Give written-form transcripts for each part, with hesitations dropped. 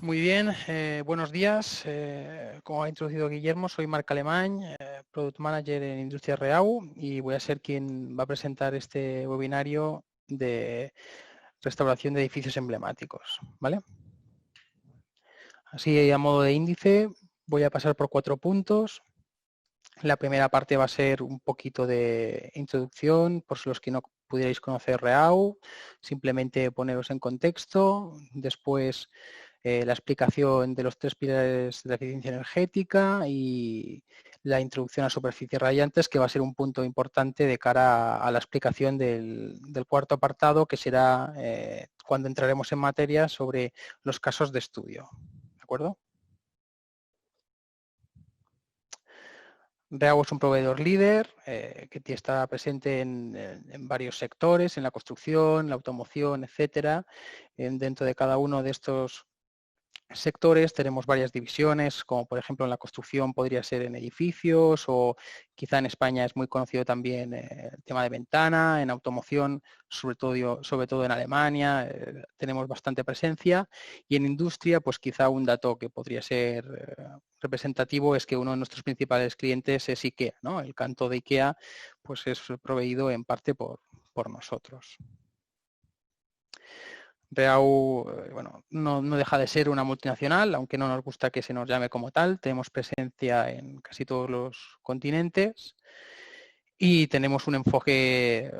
Muy bien, buenos días. Como ha introducido Guillermo, soy Marc Alemany, Product Manager en Industria Reau y voy a ser quien va a presentar este webinario de restauración de edificios emblemáticos, ¿vale? Así, a modo de índice, voy a pasar por 4 puntos. La primera parte va a ser un poquito de introducción, por los que no pudierais conocer Reau, simplemente poneros en contexto. Después, la explicación de los 3 pilares de la eficiencia energética y la introducción a superficies radiantes, que va a ser un punto importante de cara a la explicación del cuarto apartado, que será cuando entraremos en materia sobre los casos de estudio. ¿De acuerdo? Reau es un proveedor líder que está presente en varios sectores, en la construcción, la automoción, etcétera. Dentro de cada uno de estos sectores tenemos varias divisiones, como por ejemplo en la construcción podría ser en edificios, o quizá en España es muy conocido también el tema de ventana. En automoción, sobre todo en Alemania, tenemos bastante presencia, y en industria, pues quizá un dato que podría ser representativo es que uno de nuestros principales clientes es IKEA, ¿no? El canto de IKEA pues es proveído en parte por nosotros. Reau, bueno, no deja de ser una multinacional, aunque no nos gusta que se nos llame como tal. Tenemos presencia en casi todos los continentes y tenemos un enfoque,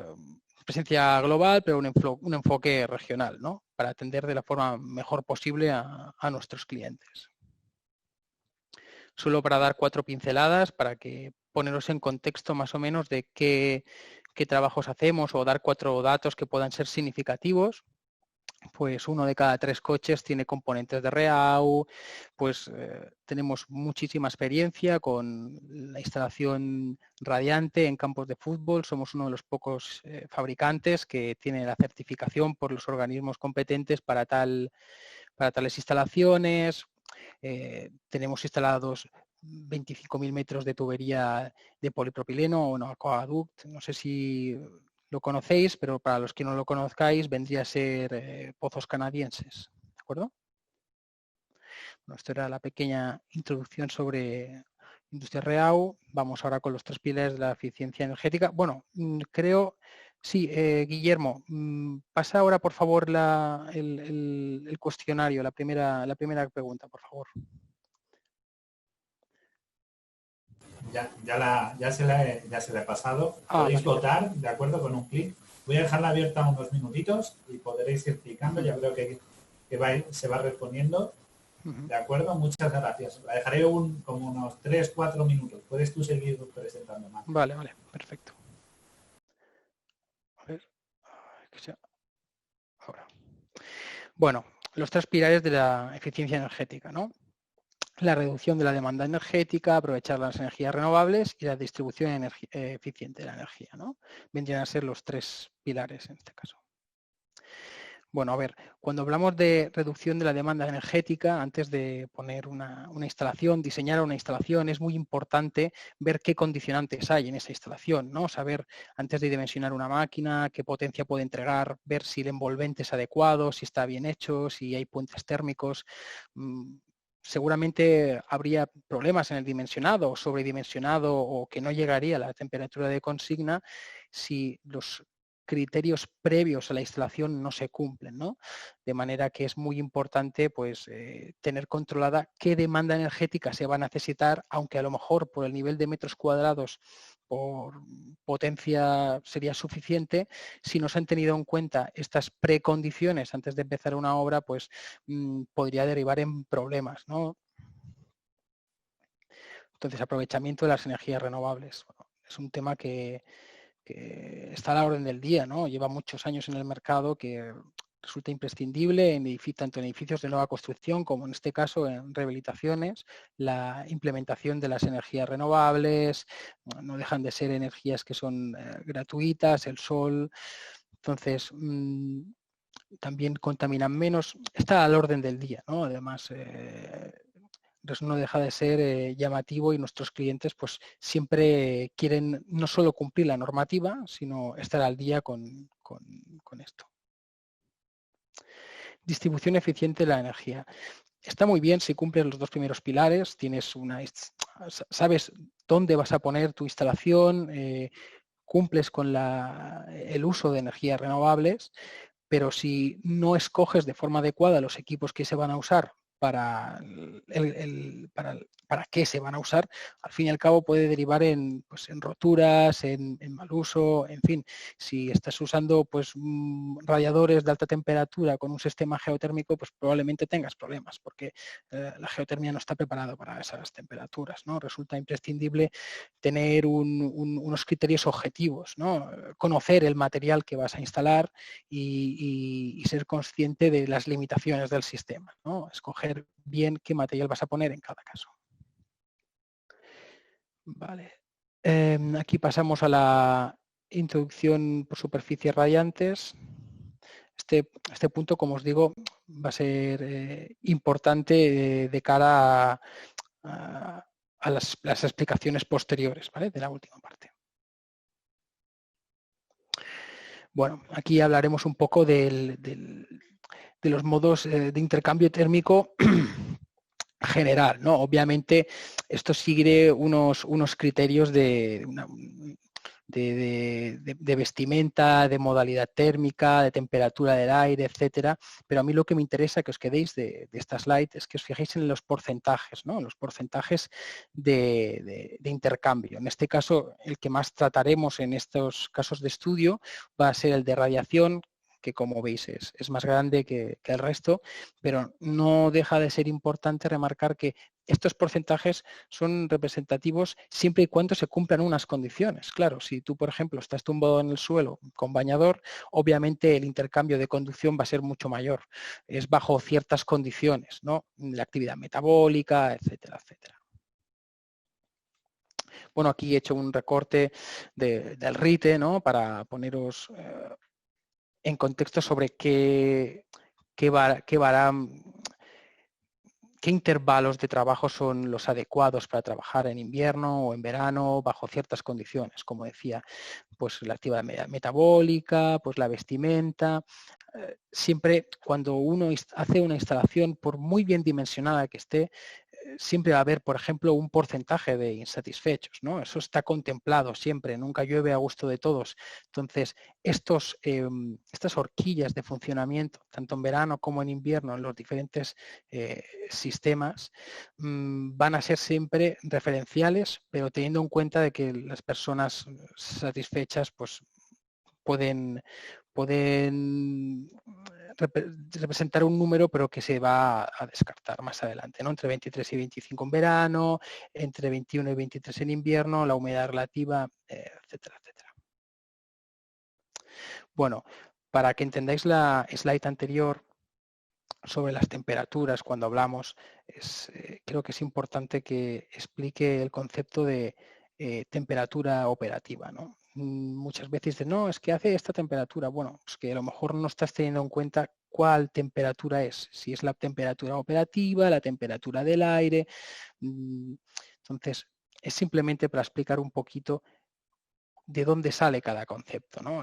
presencia global, pero un enfoque regional, ¿no? Para atender de la forma mejor posible a nuestros clientes. Solo para dar 4 pinceladas para que poneros en contexto más o menos de qué trabajos hacemos, o dar 4 datos que puedan ser significativos. Pues 1 de cada 3 coches tiene componentes de Reau, pues tenemos muchísima experiencia con la instalación radiante en campos de fútbol. Somos uno de los pocos fabricantes que tiene la certificación por los organismos competentes para tales instalaciones. Tenemos instalados 25.000 metros de tubería de polipropileno o aquaduct. No sé si lo conocéis, pero para los que no lo conozcáis vendría a ser pozos canadienses, ¿de acuerdo? Bueno, esto era la pequeña introducción sobre Industria Reau. Vamos ahora con los 3 pilares de la eficiencia energética. Bueno, creo, sí, Guillermo, pasa ahora por favor el cuestionario, la primera pregunta, por favor. Ya se la he pasado. Podéis Vale. votar, ¿de acuerdo? Con un clic. Voy a dejarla abierta unos minutitos y podréis ir clicando. Ya creo que se va respondiendo. ¿De acuerdo? Muchas gracias. La dejaré como unos 3-4 minutos. Puedes tú seguir presentando más. Vale, perfecto. A ver, ahora. Bueno, los 3 pilares de la eficiencia energética, ¿no? La reducción de la demanda energética, aprovechar las energías renovables y la distribución eficiente de la energía, ¿no? Vendrían a ser los 3 pilares en este caso. Bueno, a ver, cuando hablamos de reducción de la demanda energética, antes de poner una instalación, diseñar una instalación, es muy importante ver qué condicionantes hay en esa instalación, ¿no? Saber, antes de dimensionar una máquina, qué potencia puede entregar, ver si el envolvente es adecuado, si está bien hecho, si hay puentes térmicos. Seguramente habría problemas en el dimensionado o sobredimensionado, o que no llegaría a la temperatura de consigna si los criterios previos a la instalación no se cumplen, ¿no? De manera que es muy importante pues, tener controlada qué demanda energética se va a necesitar, aunque a lo mejor por el nivel de metros cuadrados por potencia sería suficiente. Si no se han tenido en cuenta estas precondiciones antes de empezar una obra, pues podría derivar en problemas, ¿no? Entonces, aprovechamiento de las energías renovables. Bueno, es un tema que está a la orden del día, ¿no? Lleva muchos años en el mercado, que resulta imprescindible tanto en edificios de nueva construcción como en este caso en rehabilitaciones. La implementación de las energías renovables, no dejan de ser energías que son gratuitas, el sol. Entonces, también contaminan menos. Está al orden del día, ¿no? Además, no deja de ser llamativo, y nuestros clientes pues siempre quieren no solo cumplir la normativa, sino estar al día con esto. Distribución eficiente de la energía. Está muy bien si cumples los dos primeros pilares, sabes dónde vas a poner tu instalación, cumples con el uso de energías renovables, pero si no escoges de forma adecuada los equipos que se van a usar para qué se van a usar, al fin y al cabo puede derivar en roturas, en mal uso, en fin. Si estás usando radiadores de alta temperatura con un sistema geotérmico, pues probablemente tengas problemas, porque la geotermia no está preparada para esas temperaturas, ¿no? Resulta imprescindible tener unos criterios objetivos, ¿no? Conocer el material que vas a instalar y ser consciente de las limitaciones del sistema, ¿no? Escoger bien qué material vas a poner en cada caso. Vale. Aquí pasamos a la introducción por superficies radiantes. Este punto, como os digo, va a ser importante de cara a las explicaciones posteriores, ¿vale? De la última parte. Bueno, aquí hablaremos un poco de los modos de intercambio térmico general, ¿no? Obviamente esto sigue unos criterios de vestimenta, de modalidad térmica, de temperatura del aire, etcétera, pero a mí lo que me interesa que os quedéis de esta slide es que os fijéis en los porcentajes, ¿no? Los porcentajes de intercambio. En este caso, el que más trataremos en estos casos de estudio va a ser el de radiación, que como veis es más grande que el resto, pero no deja de ser importante remarcar que estos porcentajes son representativos siempre y cuando se cumplan unas condiciones. Claro, si tú, por ejemplo, estás tumbado en el suelo con bañador, obviamente el intercambio de conducción va a ser mucho mayor. Es bajo ciertas condiciones, ¿no? La actividad metabólica, etcétera, etcétera. Bueno, aquí he hecho un recorte del RITE, ¿no? Para poneros en contexto sobre qué intervalos de trabajo son los adecuados para trabajar en invierno o en verano bajo ciertas condiciones, como decía, pues la actividad metabólica, pues la vestimenta. Siempre cuando uno hace una instalación, por muy bien dimensionada que esté, siempre va a haber, por ejemplo, un porcentaje de insatisfechos, ¿no? Eso está contemplado siempre, nunca llueve a gusto de todos. Entonces, estas horquillas de funcionamiento, tanto en verano como en invierno, en los diferentes sistemas, van a ser siempre referenciales, pero teniendo en cuenta de que las personas satisfechas, pues pueden representar un número, pero que se va a descartar más adelante, ¿no? Entre 23 y 25 en verano, entre 21 y 23 en invierno, la humedad relativa, etcétera, etcétera. Bueno, para que entendáis la slide anterior sobre las temperaturas, cuando hablamos, creo que es importante que explique el concepto de temperatura operativa, ¿no? Muchas veces dicen, no, es que hace esta temperatura. Bueno, es que a lo mejor no estás teniendo en cuenta cuál temperatura es, si es la temperatura operativa, la temperatura del aire. Entonces, es simplemente para explicar un poquito de dónde sale cada concepto, ¿no?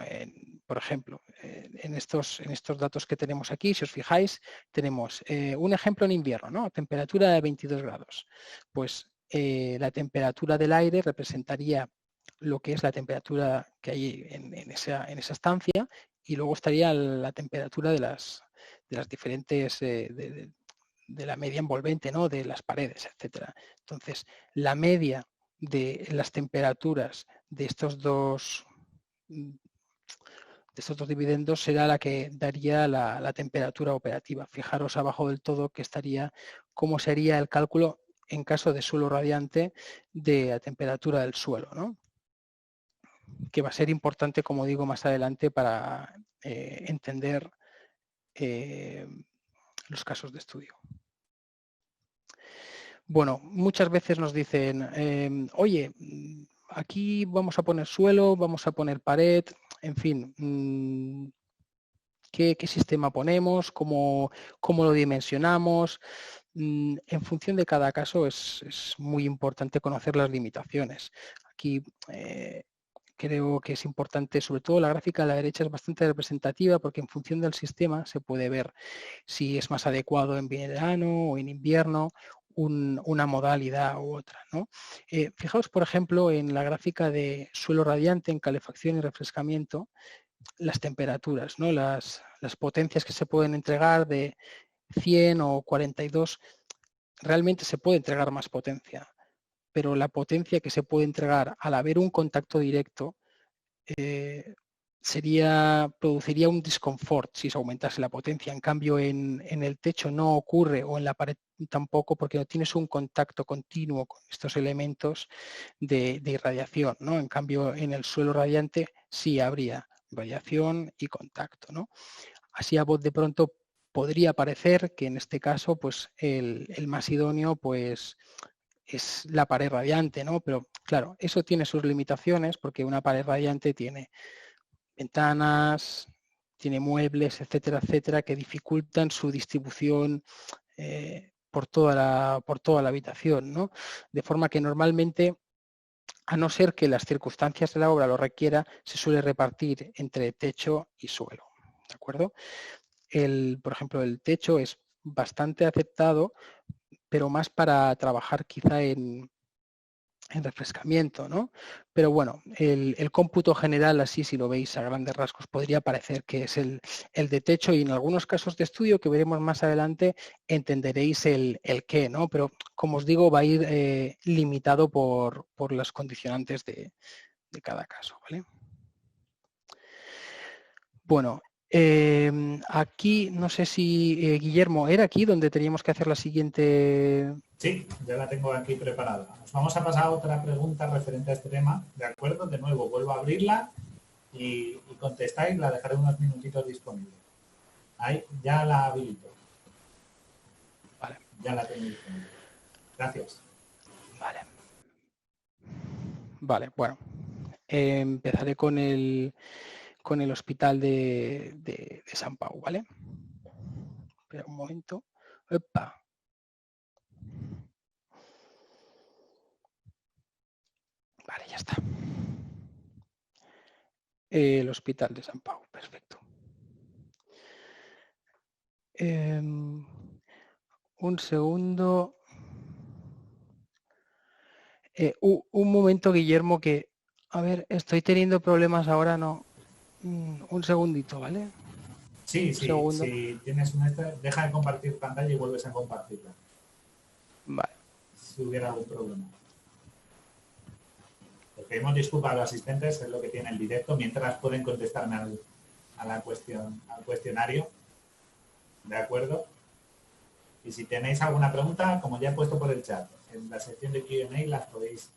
Por ejemplo, en estos datos que tenemos aquí, si os fijáis, tenemos un ejemplo en invierno, ¿no? Temperatura de 22 grados. Pues la temperatura del aire representaría lo que es la temperatura que hay en esa estancia, y luego estaría la temperatura de las diferentes, de la media envolvente, ¿no? De las paredes, etcétera. Entonces, la media de las temperaturas de estos dos dividendos será la que daría la temperatura operativa. Fijaros abajo del todo que estaría cómo sería el cálculo en caso de suelo radiante de la temperatura del suelo, ¿no? Que va a ser importante, como digo, más adelante para entender los casos de estudio. Bueno, muchas veces nos dicen, oye, aquí vamos a poner suelo, vamos a poner pared, en fin, ¿qué sistema ponemos? ¿Cómo lo dimensionamos? En función de cada caso es muy importante conocer las limitaciones. Aquí creo que es importante, sobre todo la gráfica a la derecha es bastante representativa porque en función del sistema se puede ver si es más adecuado en verano o en invierno una modalidad u otra, ¿no? Fijaos, por ejemplo, en la gráfica de suelo radiante en calefacción y refrescamiento, las temperaturas, ¿no? Las potencias que se pueden entregar de 100 o 42, realmente se puede entregar más potencia, pero la potencia que se puede entregar al haber un contacto directo produciría un disconfort si se aumentase la potencia. En cambio, en el techo no ocurre, o en la pared tampoco, porque no tienes un contacto continuo con estos elementos de irradiación, ¿no? En cambio, en el suelo radiante sí habría radiación y contacto, ¿no? Así a voz de pronto podría parecer que en este caso pues el más idóneo pues es la pared radiante, ¿no? Pero claro, eso tiene sus limitaciones porque una pared radiante tiene ventanas, tiene muebles, etcétera, etcétera, que dificultan su distribución por toda la habitación, ¿no? De forma que normalmente, a no ser que las circunstancias de la obra lo requiera, se suele repartir entre techo y suelo, ¿de acuerdo? Por ejemplo, el techo es bastante aceptado, pero más para trabajar quizá en refrescamiento, ¿no? Pero bueno, el cómputo general, así si lo veis a grandes rasgos, podría parecer que es el de techo, y en algunos casos de estudio que veremos más adelante entenderéis el qué, ¿no? Pero como os digo, va a ir limitado por los condicionantes de cada caso, ¿vale? Bueno, aquí no sé si Guillermo, ¿era aquí donde teníamos que hacer la siguiente? Sí, ya la tengo aquí preparada. Nos vamos a pasar a otra pregunta referente a este tema, ¿de acuerdo? De nuevo, vuelvo a abrirla y contestáis, la dejaré unos minutitos disponible. Ahí, ya la habilito. Vale. Ya la tengo disponible. Gracias. Vale, bueno. Empezaré con el hospital de San Pau, ¿vale? Espera un momento. Opa. Vale, ya está. El hospital de San Pau, perfecto. Un segundo. Un momento, Guillermo, que, a ver, estoy teniendo problemas ahora, no. Un segundito, ¿vale? Sí, Un sí, segundo. si tienes una deja de compartir pantalla y vuelves a compartirla. Vale. Si hubiera algún problema. Les pedimos disculpas a los asistentes, es lo que tiene el directo, mientras pueden contestarme al cuestionario. ¿De acuerdo? Y si tenéis alguna pregunta, como ya he puesto por el chat, en la sección de Q&A la podéis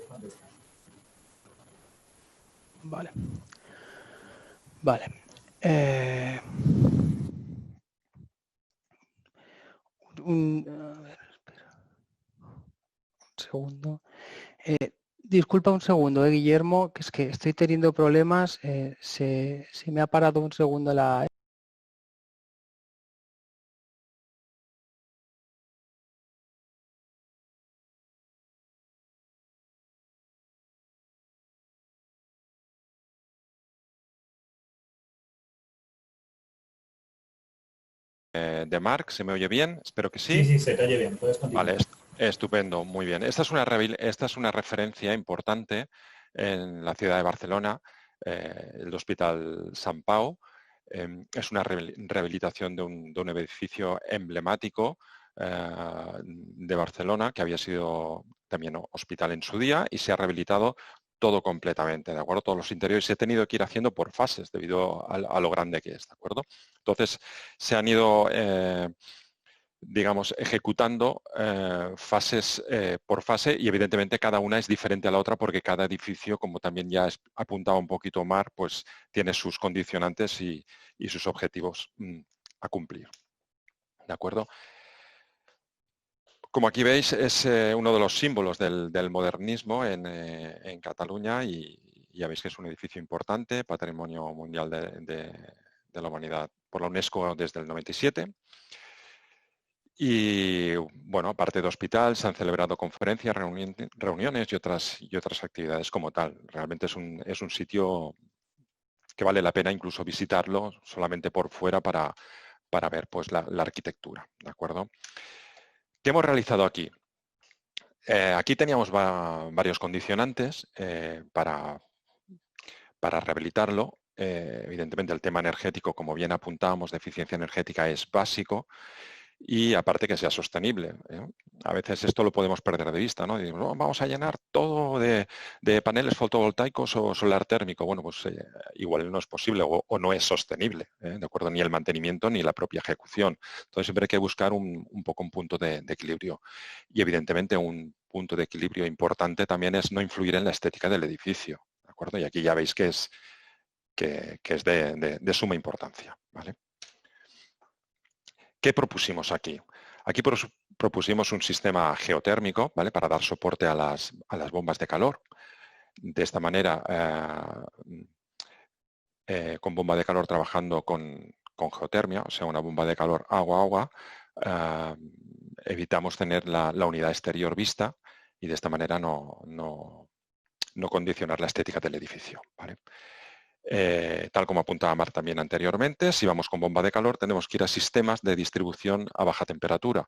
contestar. Vale. Vale. A ver, espera. Un segundo. Disculpa un segundo, Guillermo, que es que estoy teniendo problemas. Se me ha parado un segundo la... De Marc, ¿se me oye bien? Espero que sí. Sí, sí, se te oye bien, puedes continuar. Vale, estupendo, muy bien. Esta es una referencia importante en la ciudad de Barcelona, el Hospital Sant Pau. Es una rehabilitación de un edificio emblemático de Barcelona, que había sido también hospital en su día, y se ha rehabilitado todo completamente, ¿de acuerdo? Todos los interiores se ha tenido que ir haciendo por fases debido a lo grande que es, ¿de acuerdo? Entonces, se han ido, digamos, ejecutando fases por fase, y evidentemente cada una es diferente a la otra porque cada edificio, como también ya apuntaba un poquito Mar, pues tiene sus condicionantes y sus objetivos a cumplir. ¿De acuerdo? Como aquí veis, es uno de los símbolos del modernismo en Cataluña, y ya veis que es un edificio importante, Patrimonio Mundial de la Humanidad por la UNESCO desde el 97. Y bueno, aparte de hospital, se han celebrado conferencias, reuniones y otras actividades como tal. Realmente es un sitio que vale la pena incluso visitarlo solamente por fuera para ver pues, la arquitectura, ¿de acuerdo? ¿Qué hemos realizado aquí? Aquí teníamos varios condicionantes para rehabilitarlo. Evidentemente el tema energético, como bien apuntábamos, de eficiencia energética es básico y aparte que sea sostenible. A veces esto lo podemos perder de vista, ¿no? Y decimos, oh, vamos a llenar todo de paneles fotovoltaicos o solar térmico. Bueno, pues igual no es posible o no es sostenible, ¿de acuerdo? Ni el mantenimiento ni la propia ejecución. Entonces siempre hay que buscar un poco un punto de equilibrio. Y evidentemente un punto de equilibrio importante también es no influir en la estética del edificio, ¿de acuerdo? Y aquí ya veis que es de suma importancia, ¿vale? ¿Qué propusimos aquí? Aquí propusimos un sistema geotérmico, ¿vale? Para dar soporte a las bombas de calor. De esta manera, con bomba de calor trabajando con geotermia, o sea, una bomba de calor agua-agua, evitamos tener la unidad exterior vista y de esta manera no condicionar la estética del edificio, ¿vale? Tal como apuntaba Mar también anteriormente, si vamos con bomba de calor tenemos que ir a sistemas de distribución a baja temperatura.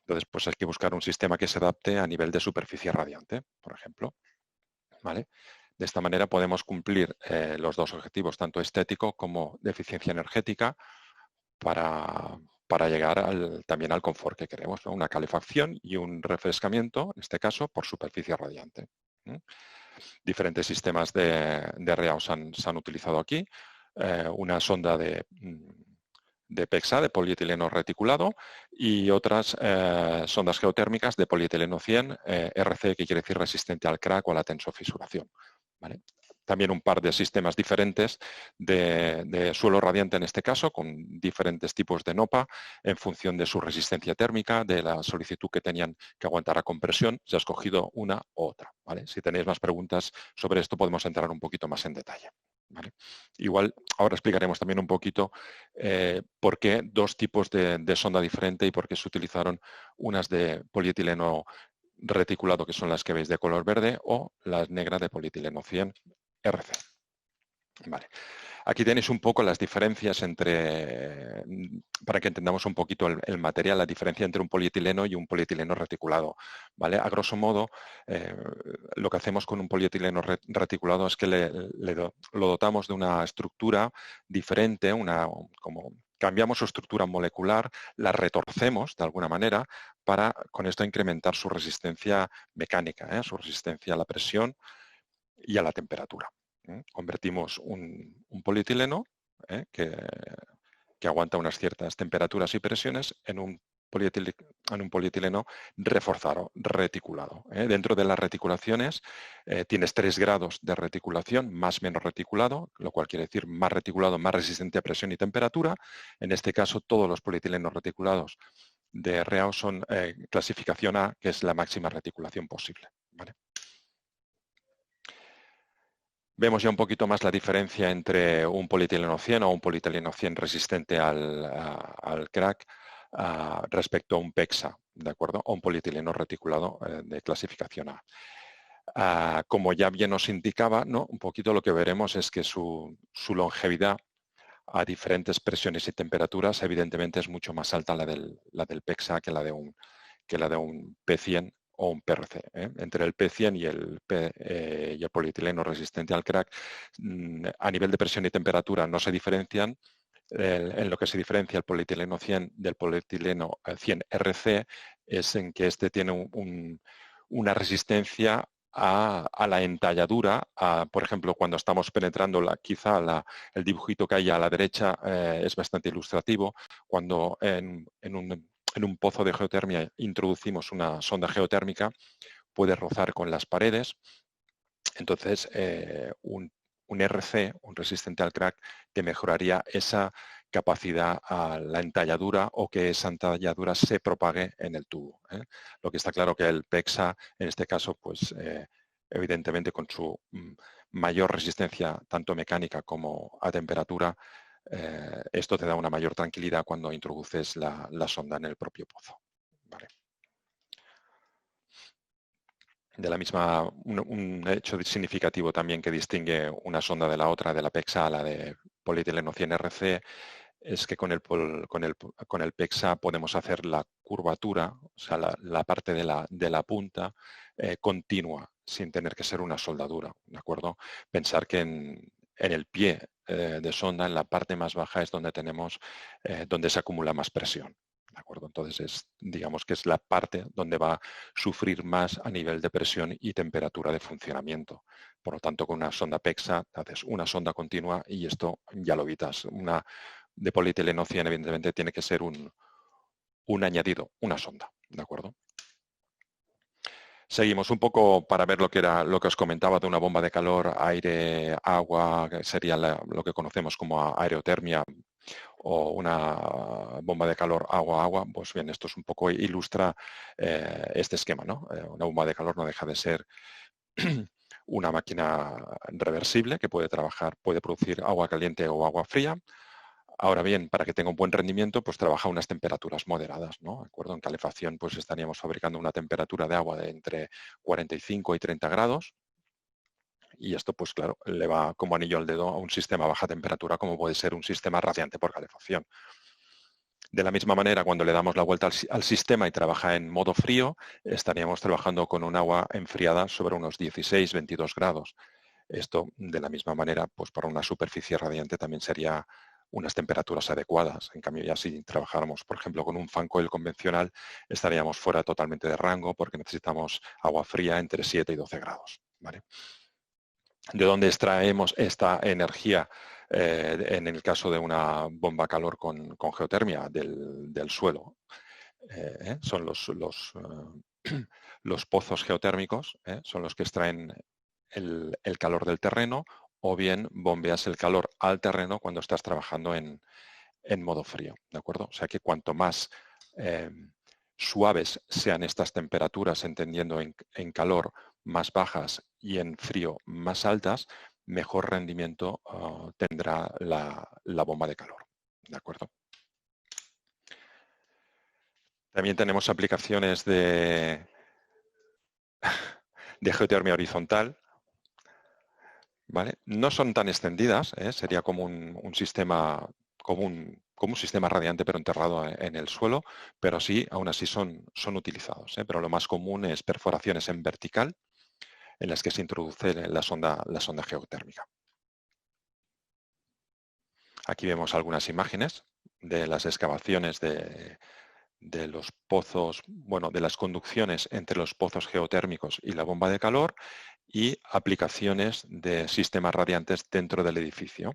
Entonces, pues hay que buscar un sistema que se adapte a nivel de superficie radiante, por ejemplo, ¿vale? De esta manera podemos cumplir los dos objetivos, tanto estético como de eficiencia energética, para llegar también al confort que queremos, ¿no? Una calefacción y un refrescamiento, en este caso, por superficie radiante. Diferentes sistemas de REAU se han utilizado aquí. Una sonda de PEXA, de polietileno reticulado, y otras sondas geotérmicas de polietileno 100, RC, que quiere decir resistente al crack o a la tensofisuración, ¿vale? También un par de sistemas diferentes de suelo radiante en este caso, con diferentes tipos de NOPA en función de su resistencia térmica, de la solicitud que tenían que aguantar a compresión. Se ha escogido una u otra, ¿vale? Si tenéis más preguntas sobre esto podemos entrar un poquito más en detalle, ¿vale? Igual ahora explicaremos también un poquito por qué dos tipos de sonda diferente y por qué se utilizaron unas de polietileno reticulado, que son las que veis de color verde, o las negras de polietileno 100 RC. Vale. Aquí tenéis un poco las diferencias para que entendamos un poquito el material, la diferencia entre un polietileno y un polietileno reticulado, ¿vale? A grosso modo, lo que hacemos con un polietileno reticulado es que lo dotamos de una estructura diferente, como cambiamos su estructura molecular, la retorcemos de alguna manera para con esto incrementar su resistencia mecánica, su resistencia a la presión y a la temperatura. Convertimos un polietileno que aguanta unas ciertas temperaturas y presiones en un polietileno reforzado, reticulado. Dentro de las reticulaciones tienes 3 grados de reticulación, más menos reticulado, lo cual quiere decir más reticulado, más resistente a presión y temperatura. En este caso, todos los polietilenos reticulados de REAU son clasificación A, que es la máxima reticulación posible, ¿vale? Vemos ya un poquito más la diferencia entre un polietileno 100 o un polietileno 100 resistente al crack respecto a un PEXA, ¿de acuerdo? O un polietileno reticulado de clasificación A. Como ya bien os indicaba, ¿no? Un poquito lo que veremos es que su longevidad a diferentes presiones y temperaturas evidentemente es mucho más alta la del PEXA que la de un P100 o un PRC. Entre el P100 y el polietileno resistente al crack, a nivel de presión y temperatura no se diferencian. En lo que se diferencia el polietileno 100 del polietileno 100 RC es en que este tiene una resistencia a la entalladura. Por ejemplo, cuando estamos penetrando el dibujito que hay a la derecha es bastante ilustrativo. Cuando en un pozo de geotermia introducimos una sonda geotérmica, puede rozar con las paredes. Entonces, un RC, un resistente al crack, que mejoraría esa capacidad a la entalladura o que esa entalladura se propague en el tubo. Lo que está claro que el PEXA, en este caso, pues evidentemente con su mayor resistencia tanto mecánica como a temperatura, Esto te da una mayor tranquilidad cuando introduces la sonda en el propio pozo. ¿Vale? De la misma, un hecho significativo también que distingue una sonda de la otra, de la PEXA a la de polietileno 100 RC, es que con el PEXA podemos hacer la curvatura, o sea, la parte de la punta continua, sin tener que ser una soldadura, ¿de acuerdo? Pensar que en el pie de sonda, en la parte más baja, es donde tenemos, donde se acumula más presión. ¿De acuerdo? Entonces, digamos que es la parte donde va a sufrir más a nivel de presión y temperatura de funcionamiento. Por lo tanto, con una sonda PEXA haces una sonda continua y esto ya lo evitas. Una de polietileno 100, evidentemente, tiene que ser un añadido, una sonda. ¿De acuerdo? Seguimos un poco para ver lo que os comentaba de una bomba de calor, aire, agua, que sería lo que conocemos como aerotermia, o una bomba de calor agua-agua. Pues bien, esto es un poco ilustra este esquema, ¿no? Una bomba de calor no deja de ser una máquina reversible que puede producir agua caliente o agua fría. Ahora bien, para que tenga un buen rendimiento, pues trabaja a unas temperaturas moderadas, ¿no? ¿De acuerdo? En calefacción, pues estaríamos fabricando una temperatura de agua de entre 45 y 30 grados. Y esto, pues claro, le va como anillo al dedo a un sistema a baja temperatura como puede ser un sistema radiante por calefacción. De la misma manera, cuando le damos la vuelta al sistema y trabaja en modo frío, estaríamos trabajando con un agua enfriada sobre unos 16-22 grados. Esto, de la misma manera, pues para una superficie radiante también sería unas temperaturas adecuadas. En cambio, ya si trabajáramos, por ejemplo, con un fan coil convencional, estaríamos fuera totalmente de rango porque necesitamos agua fría entre 7 y 12 grados. ¿Vale? ¿De dónde extraemos esta energía en el caso de una bomba calor con geotermia? Del suelo. Son los pozos geotérmicos, son los que extraen el calor del terreno, o bien bombeas el calor al terreno cuando estás trabajando en modo frío. ¿De acuerdo? O sea que cuanto más suaves sean estas temperaturas, entendiendo en calor más bajas y en frío más altas, mejor rendimiento tendrá la bomba de calor. ¿De acuerdo? También tenemos aplicaciones de geotermia horizontal. ¿Vale? No son tan extendidas, sería como un sistema, como un sistema radiante pero enterrado en el suelo, pero sí, aún así son utilizados. Pero lo más común es perforaciones en vertical en las que se introduce la sonda geotérmica. Aquí vemos algunas imágenes de las excavaciones de los pozos, bueno, de las conducciones entre los pozos geotérmicos y la bomba de calor y aplicaciones de sistemas radiantes dentro del edificio.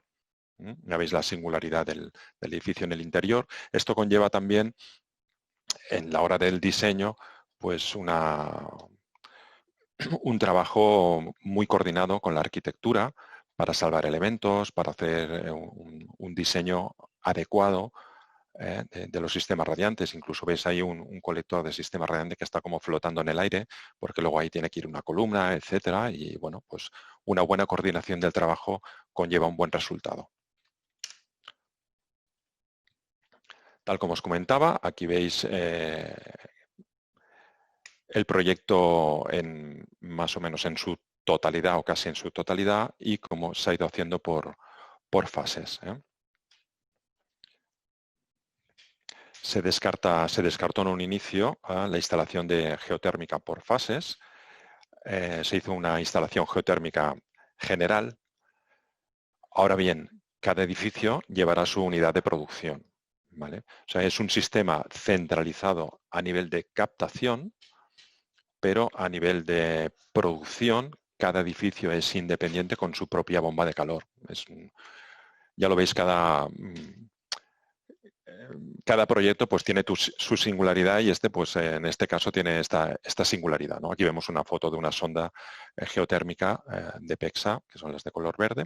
Ya veis la singularidad del edificio en el interior. Esto conlleva también, en la hora del diseño, pues un trabajo muy coordinado con la arquitectura para salvar elementos, para hacer un diseño adecuado de los sistemas radiantes. Incluso veis ahí un colector de sistema radiante que está como flotando en el aire, porque luego ahí tiene que ir una columna, etcétera, y bueno, pues una buena coordinación del trabajo conlleva un buen resultado. Tal como os comentaba, aquí veis el proyecto más o menos en su totalidad o casi en su totalidad y cómo se ha ido haciendo por fases. Se descartó en un inicio la instalación de geotérmica por fases. Se hizo una instalación geotérmica general. Ahora bien, cada edificio llevará su unidad de producción. ¿Vale? O sea, es un sistema centralizado a nivel de captación, pero a nivel de producción, cada edificio es independiente con su propia bomba de calor. Ya lo veis, cada proyecto pues tiene su singularidad y pues en este caso tiene esta singularidad, ¿no? Aquí vemos una foto de una sonda geotérmica de PEXA, que son las de color verde,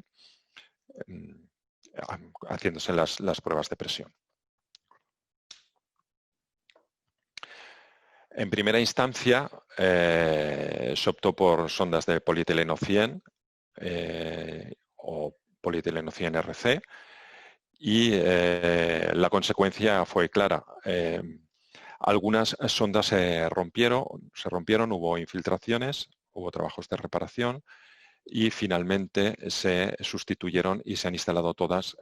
haciéndose las pruebas de presión. En primera instancia se optó por sondas de polietileno 100 o polietileno 100 RC, y la consecuencia fue clara. Algunas sondas se rompieron, hubo infiltraciones, hubo trabajos de reparación y finalmente se sustituyeron y se han instalado todas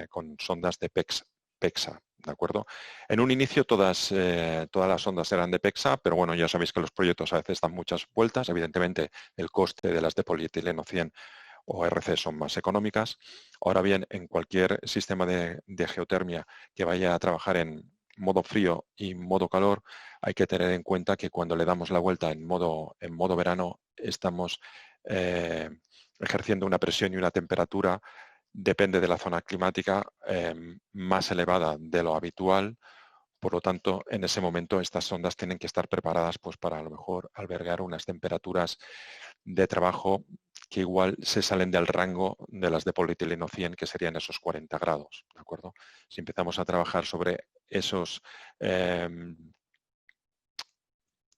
con sondas de PEXA, ¿de acuerdo? En un inicio todas las sondas eran de PEXA, pero bueno, ya sabéis que los proyectos a veces dan muchas vueltas. Evidentemente, el coste de las de polietileno 100 o RC son más económicas. Ahora bien, en cualquier sistema de geotermia que vaya a trabajar en modo frío y modo calor, hay que tener en cuenta que cuando le damos la vuelta en modo verano, estamos ejerciendo una presión y una temperatura, depende de la zona climática, más elevada de lo habitual. Por lo tanto, en ese momento estas sondas tienen que estar preparadas pues, para a lo mejor albergar unas temperaturas de trabajo que igual se salen del rango de las de polietileno 100, que serían esos 40 grados, ¿de acuerdo? Si empezamos a trabajar sobre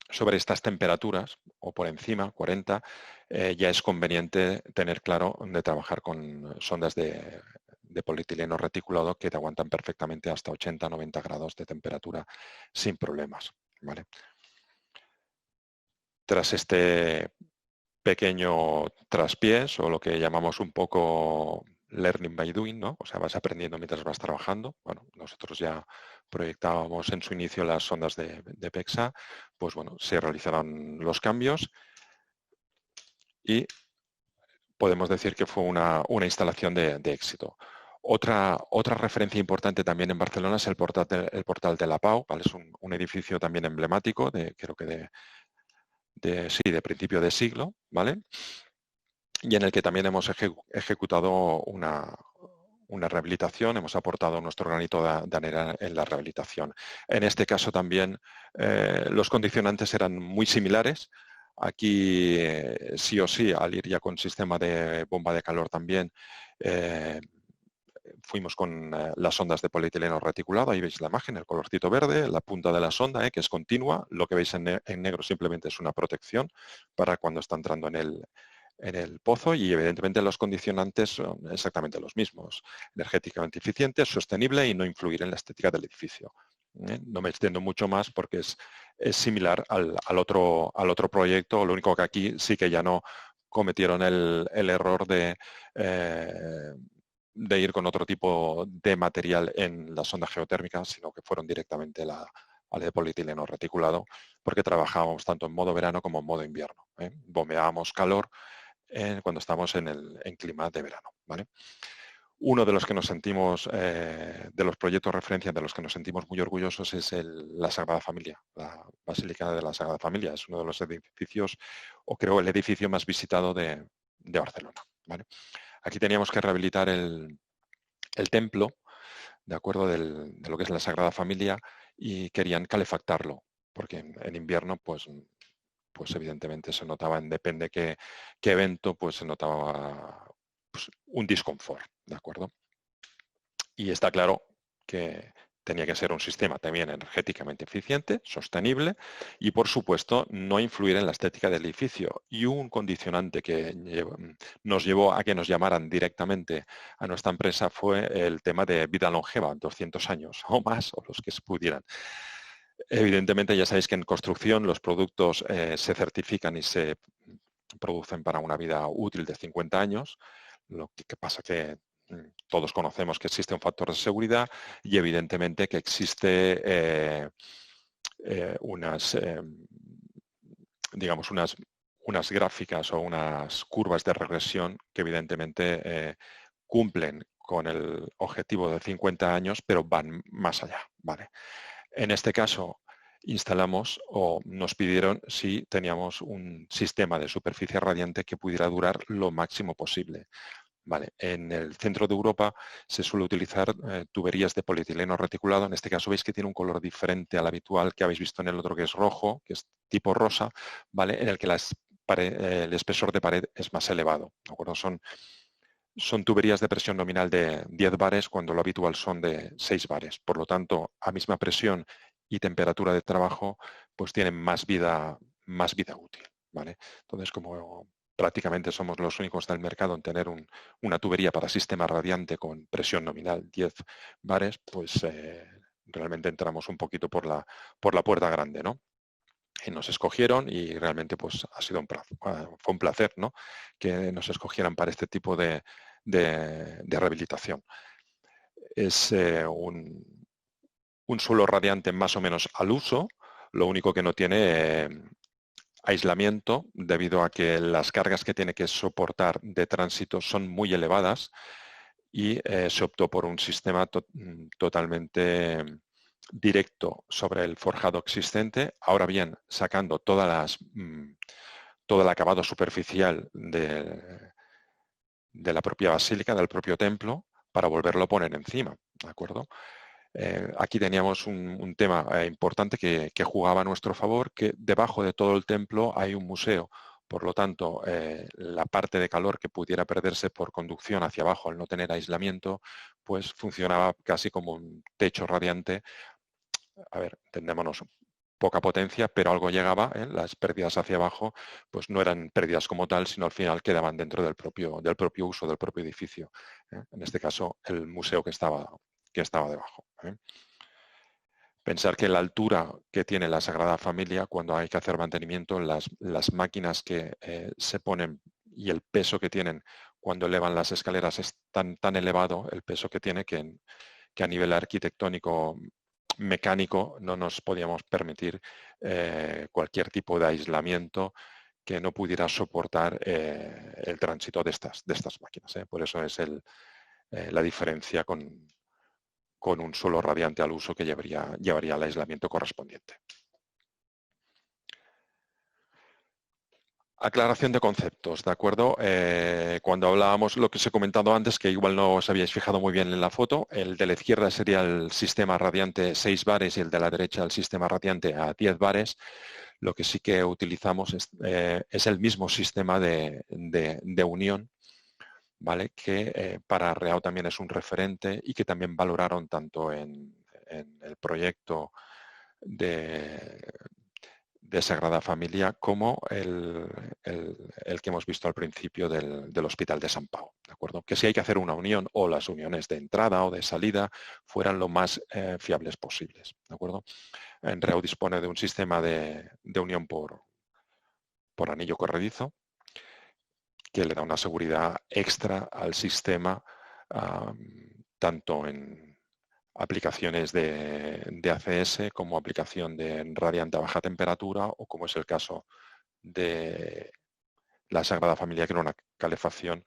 sobre estas temperaturas, o por encima, 40, ya es conveniente tener claro de trabajar con sondas de polietileno reticulado que te aguantan perfectamente hasta 80-90 grados de temperatura sin problemas, ¿vale? Tras este pequeño traspiés, o lo que llamamos un poco learning by doing, ¿no? O sea, vas aprendiendo mientras vas trabajando. Bueno, nosotros ya proyectábamos en su inicio las sondas de PEXA, pues bueno, se realizaron los cambios y podemos decir que fue una instalación de éxito. Otra referencia importante también en Barcelona es el portal de la Pau, ¿vale? Es un edificio también emblemático, creo que de principio de siglo, ¿vale? Y en el que también hemos ejecutado una rehabilitación, hemos aportado nuestro granito de arena en la rehabilitación. En este caso también los condicionantes eran muy similares. Aquí sí o sí, al ir ya con sistema de bomba de calor también, fuimos con las sondas de polietileno reticulado. Ahí veis la imagen, el colorcito verde, la punta de la sonda, que es continua. Lo que veis en negro simplemente es una protección para cuando está entrando en el pozo, y evidentemente los condicionantes son exactamente los mismos: energéticamente eficiente, sostenible y no influir en la estética del edificio. No me extiendo mucho más porque es similar al otro proyecto. Lo único que aquí sí que ya no cometieron el error de ir con otro tipo de material en la sonda geotérmica, sino que fueron directamente a la de polietileno reticulado, porque trabajábamos tanto en modo verano como en modo invierno. Bombeábamos calor cuando estamos en clima de verano, ¿vale? Uno de los que nos sentimos, de los proyectos de referencia de los que nos sentimos muy orgullosos, es la Sagrada Familia, la Basílica de la Sagrada Familia. Es uno de los edificios, o creo el edificio más visitado de Barcelona, ¿vale? Aquí teníamos que rehabilitar el templo, de acuerdo, de lo que es la Sagrada Familia, y querían calefactarlo, porque en invierno, pues evidentemente se notaba, depende qué evento, pues se notaba pues, un disconfort, ¿de acuerdo? Y está claro que tenía que ser un sistema también energéticamente eficiente, sostenible y, por supuesto, no influir en la estética del edificio. Y un condicionante que nos llevó a que nos llamaran directamente a nuestra empresa fue el tema de vida longeva, 200 años o más, o los que se pudieran. Evidentemente, ya sabéis que en construcción los productos se certifican y se producen para una vida útil de 50 años. Lo que pasa que todos conocemos que existe un factor de seguridad, y evidentemente que existe digamos, unas gráficas o unas curvas de regresión que evidentemente cumplen con el objetivo de 50 años, pero van más allá, ¿vale? En este caso, instalamos, o nos pidieron si teníamos un sistema de superficie radiante que pudiera durar lo máximo posible. Vale. En el centro de Europa se suele utilizar tuberías de polietileno reticulado. En este caso veis que tiene un color diferente al habitual que habéis visto en el otro, que es rojo, que es tipo rosa, ¿vale? En el que el espesor de pared es más elevado, ¿de acuerdo? Son tuberías de presión nominal de 10 bares cuando lo habitual son de 6 bares. Por lo tanto, a misma presión y temperatura de trabajo, pues tienen más vida útil, ¿vale? Entonces, como prácticamente somos los únicos del mercado en tener una tubería para sistema radiante con presión nominal 10 bares, pues realmente entramos un poquito por la puerta grande, ¿no? Y nos escogieron y realmente pues ha sido fue un placer, ¿no? Que nos escogieran para este tipo de rehabilitación. Es un suelo radiante más o menos al uso, lo único que no tiene aislamiento debido a que las cargas que tiene que soportar de tránsito son muy elevadas y se optó por un sistema totalmente directo sobre el forjado existente, ahora bien, sacando todo el acabado superficial de la propia basílica, del propio templo, para volverlo a poner encima, ¿de acuerdo? Aquí teníamos un tema importante que jugaba a nuestro favor, que debajo de todo el templo hay un museo. Por lo tanto, la parte de calor que pudiera perderse por conducción hacia abajo al no tener aislamiento, pues funcionaba casi como un techo radiante. A ver, entendémonos, poca potencia, pero algo llegaba, las pérdidas hacia abajo, pues no eran pérdidas como tal, sino al final quedaban dentro del propio uso del propio edificio. En este caso, el museo que estaba debajo. Pensar que la altura que tiene la Sagrada Familia cuando hay que hacer mantenimiento, las máquinas que se ponen y el peso que tienen cuando elevan las escaleras es tan elevado, el peso que tiene, que a nivel arquitectónico mecánico no nos podíamos permitir cualquier tipo de aislamiento que no pudiera soportar el tránsito de estas máquinas. Por eso es la diferencia con un suelo radiante al uso que llevaría al aislamiento correspondiente. Aclaración de conceptos, ¿de acuerdo? Cuando hablábamos, lo que os he comentado antes, que igual no os habíais fijado muy bien en la foto, el de la izquierda sería el sistema radiante 6 bares y el de la derecha el sistema radiante a 10 bares. Lo que sí que utilizamos es el mismo sistema de unión, ¿vale? Que para Arreao también es un referente y que también valoraron tanto en el proyecto de Sagrada Familia como el que hemos visto al principio del Hospital de Sant Pau, ¿de acuerdo? Que si hay que hacer una unión o las uniones de entrada o de salida fueran lo más fiables posibles, ¿de acuerdo? Arreao dispone de un sistema de unión por anillo corredizo que le da una seguridad extra al sistema, tanto en aplicaciones de ACS como aplicación de radiante a baja temperatura o como es el caso de la Sagrada Familia, que era una calefacción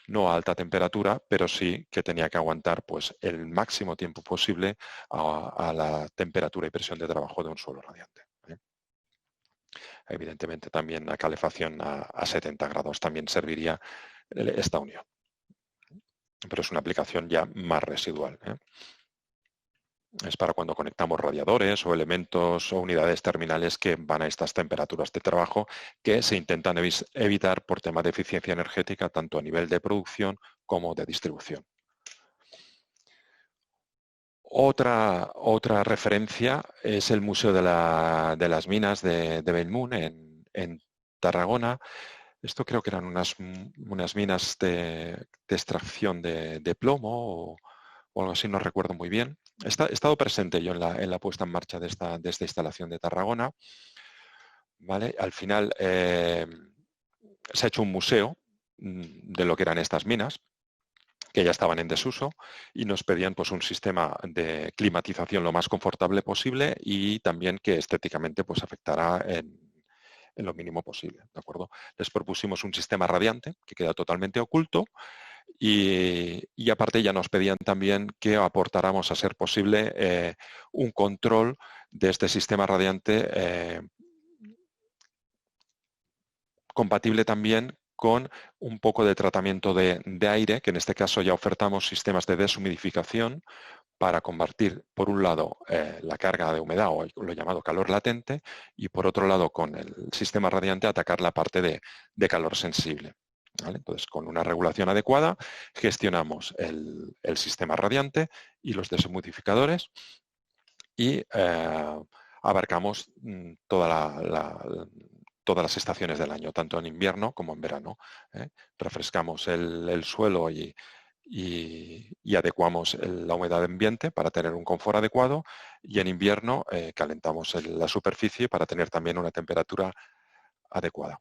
no a alta temperatura, pero sí que tenía que aguantar pues, el máximo tiempo posible a la temperatura y presión de trabajo de un suelo radiante. Evidentemente también la calefacción a 70 grados también serviría esta unión, pero es una aplicación ya más residual. Es para cuando conectamos radiadores o elementos o unidades terminales que van a estas temperaturas de trabajo que se intentan evitar por tema de eficiencia energética tanto a nivel de producción como de distribución. Otra referencia es el Museo de las Minas de Bellmunt en Tarragona. Esto creo que eran unas minas de extracción de plomo o algo así, no recuerdo muy bien. He estado presente yo en la puesta en marcha de esta instalación de Tarragona. ¿Vale? Al final se ha hecho un museo de lo que eran estas minas, que ya estaban en desuso y nos pedían pues, un sistema de climatización lo más confortable posible y también que estéticamente pues, afectara en lo mínimo posible. ¿De acuerdo? Les propusimos un sistema radiante que queda totalmente oculto y aparte ya nos pedían también que aportáramos a ser posible un control de este sistema radiante compatible también con un poco de tratamiento de aire, que en este caso ya ofertamos sistemas de deshumidificación para combatir, por un lado, la carga de humedad o lo llamado calor latente y, por otro lado, con el sistema radiante, atacar la parte de calor sensible. ¿Vale? Entonces, con una regulación adecuada, gestionamos el sistema radiante y los deshumidificadores y abarcamos toda todas las estaciones del año, tanto en invierno como en verano. Refrescamos el suelo y adecuamos la humedad ambiente para tener un confort adecuado, y en invierno calentamos la superficie para tener también una temperatura adecuada.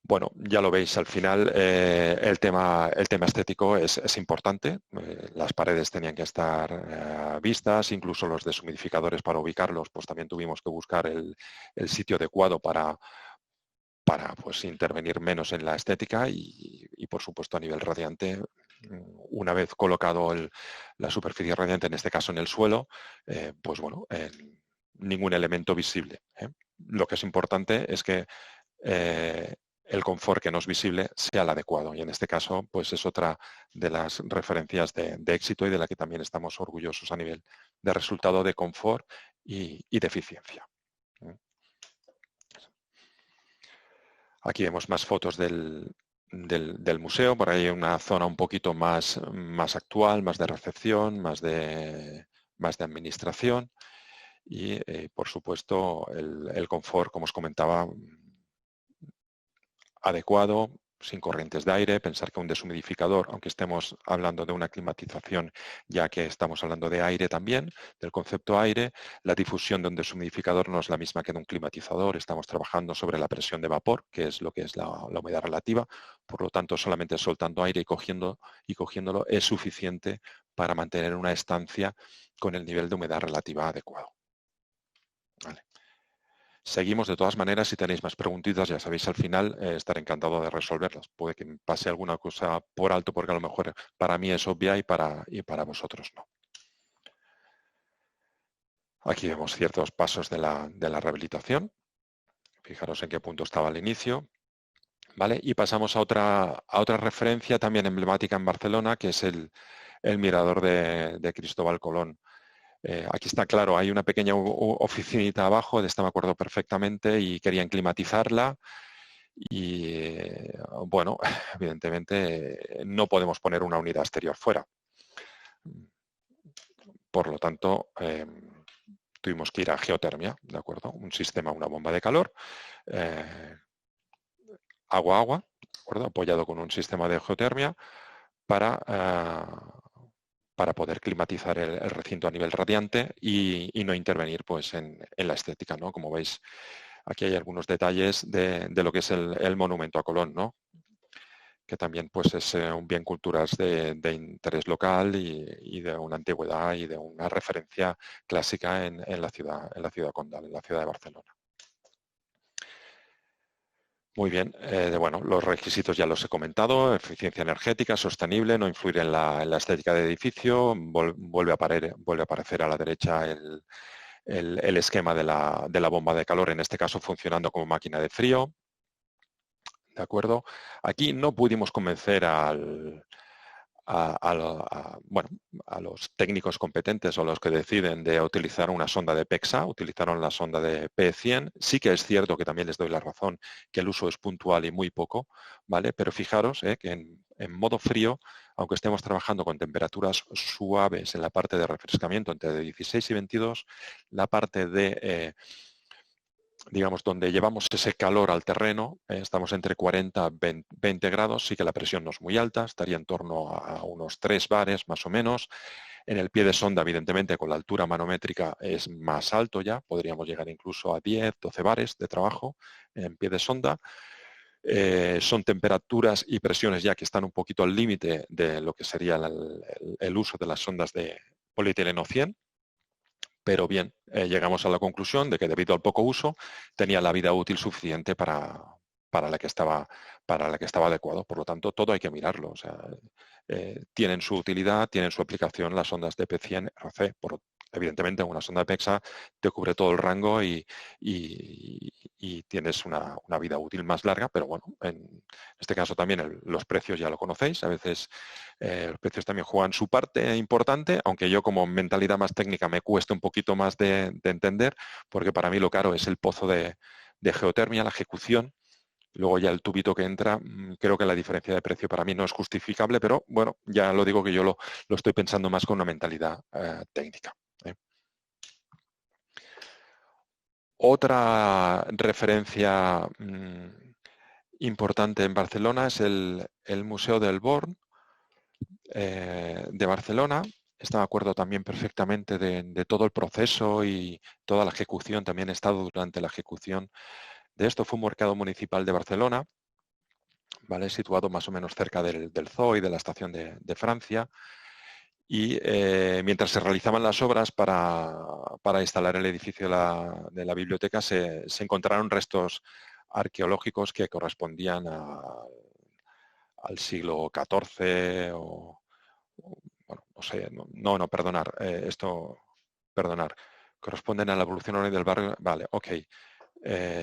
Bueno, ya lo veis, al final el tema estético es importante. Las paredes tenían que estar vistas, incluso los deshumidificadores, para ubicarlos, pues también tuvimos que buscar el sitio adecuado para pues intervenir menos en la estética y por supuesto a nivel radiante, una vez colocado la superficie radiante, en este caso en el suelo, pues bueno, ningún elemento visible. Lo que es importante es que el confort que no es visible sea el adecuado, y en este caso pues es otra de las referencias de éxito y de la que también estamos orgullosos a nivel de resultado de confort y de eficiencia. Aquí vemos más fotos del museo. Por ahí hay una zona un poquito más actual, más de recepción, más de administración y, por supuesto, el confort, como os comentaba, adecuado, sin corrientes de aire. Pensar que un deshumidificador, aunque estemos hablando de una climatización, ya que estamos hablando de aire también, del concepto aire, la difusión de un deshumidificador no es la misma que de un climatizador. Estamos trabajando sobre la presión de vapor, que es lo que es la humedad relativa. Por lo tanto, solamente soltando aire y cogiéndolo es suficiente para mantener una estancia con el nivel de humedad relativa adecuado. Vale. Seguimos. De todas maneras, si tenéis más preguntitas, ya sabéis, al final estaré encantado de resolverlas. Puede que me pase alguna cosa por alto porque a lo mejor para mí es obvia y para vosotros no. Aquí vemos ciertos pasos de la rehabilitación. Fijaros en qué punto estaba al inicio. ¿Vale? Y pasamos a otra referencia también emblemática en Barcelona, que es el mirador de Cristóbal Colón. Aquí está claro, hay una pequeña oficinita abajo, de esta me acuerdo perfectamente, y querían climatizarla y, bueno, evidentemente no podemos poner una unidad exterior fuera. Por lo tanto, tuvimos que ir a geotermia, ¿de acuerdo? Un sistema, una bomba de calor, agua-agua, ¿de acuerdo? Apoyado con un sistema de geotermia para poder climatizar el recinto a nivel radiante y no intervenir pues, en la estética, ¿no? Como veis, aquí hay algunos detalles de lo que es el monumento a Colón, ¿no? Que también pues, es un bien cultural de interés local y de una antigüedad y de una referencia clásica en la ciudad condal, en la ciudad de Barcelona. Muy bien, bueno, los requisitos ya los he comentado: eficiencia energética, sostenible, no influir en la estética del edificio. Vuelve a aparecer a la derecha el esquema de la bomba de calor, en este caso funcionando como máquina de frío. ¿De acuerdo? Aquí no pudimos convencer a los técnicos competentes o a los que deciden de utilizar una sonda de PEXA. Utilizaron la sonda de P100. Sí que es cierto que también les doy la razón que el uso es puntual y muy poco, ¿vale? Pero fijaros que en modo frío, aunque estemos trabajando con temperaturas suaves en la parte de refrescamiento entre 16 y 22, la parte de digamos, donde llevamos ese calor al terreno, estamos entre 40 y 20 grados, sí que la presión no es muy alta, estaría en torno a unos 3 bares más o menos. En el pie de sonda, evidentemente, con la altura manométrica es más alto ya, podríamos llegar incluso a 10, 12 bares de trabajo en pie de sonda. Son temperaturas y presiones ya que están un poquito al límite de lo que sería el uso de las sondas de polietileno 100. Pero bien, llegamos a la conclusión de que debido al poco uso tenía la vida útil suficiente para la que estaba adecuado. Por lo tanto, todo hay que mirarlo. O sea, tienen su utilidad, tienen su aplicación las sondas de P100 RC. Evidentemente, una sonda de PEXA te cubre todo el rango y tienes una vida útil más larga, pero bueno, en este caso también los precios ya lo conocéis. A veces los precios también juegan su parte importante, aunque yo como mentalidad más técnica me cueste un poquito más de entender, porque para mí lo caro es el pozo de geotermia, la ejecución. Luego ya el tubito que entra, creo que la diferencia de precio para mí no es justificable, pero bueno, ya lo digo que yo lo estoy pensando más con una mentalidad técnica. Otra referencia importante en Barcelona es el Museo del Born de Barcelona. Está de acuerdo también perfectamente de todo el proceso y toda la ejecución. También he estado durante la ejecución de esto. Fue un mercado municipal de Barcelona, ¿vale? Situado más o menos cerca del Zoo y de la estación de Francia. Y mientras se realizaban las obras para instalar el edificio de la biblioteca, se encontraron restos arqueológicos que correspondían al siglo XIV bueno, no sé, perdonar, corresponden a la evolución del barrio, vale, ok.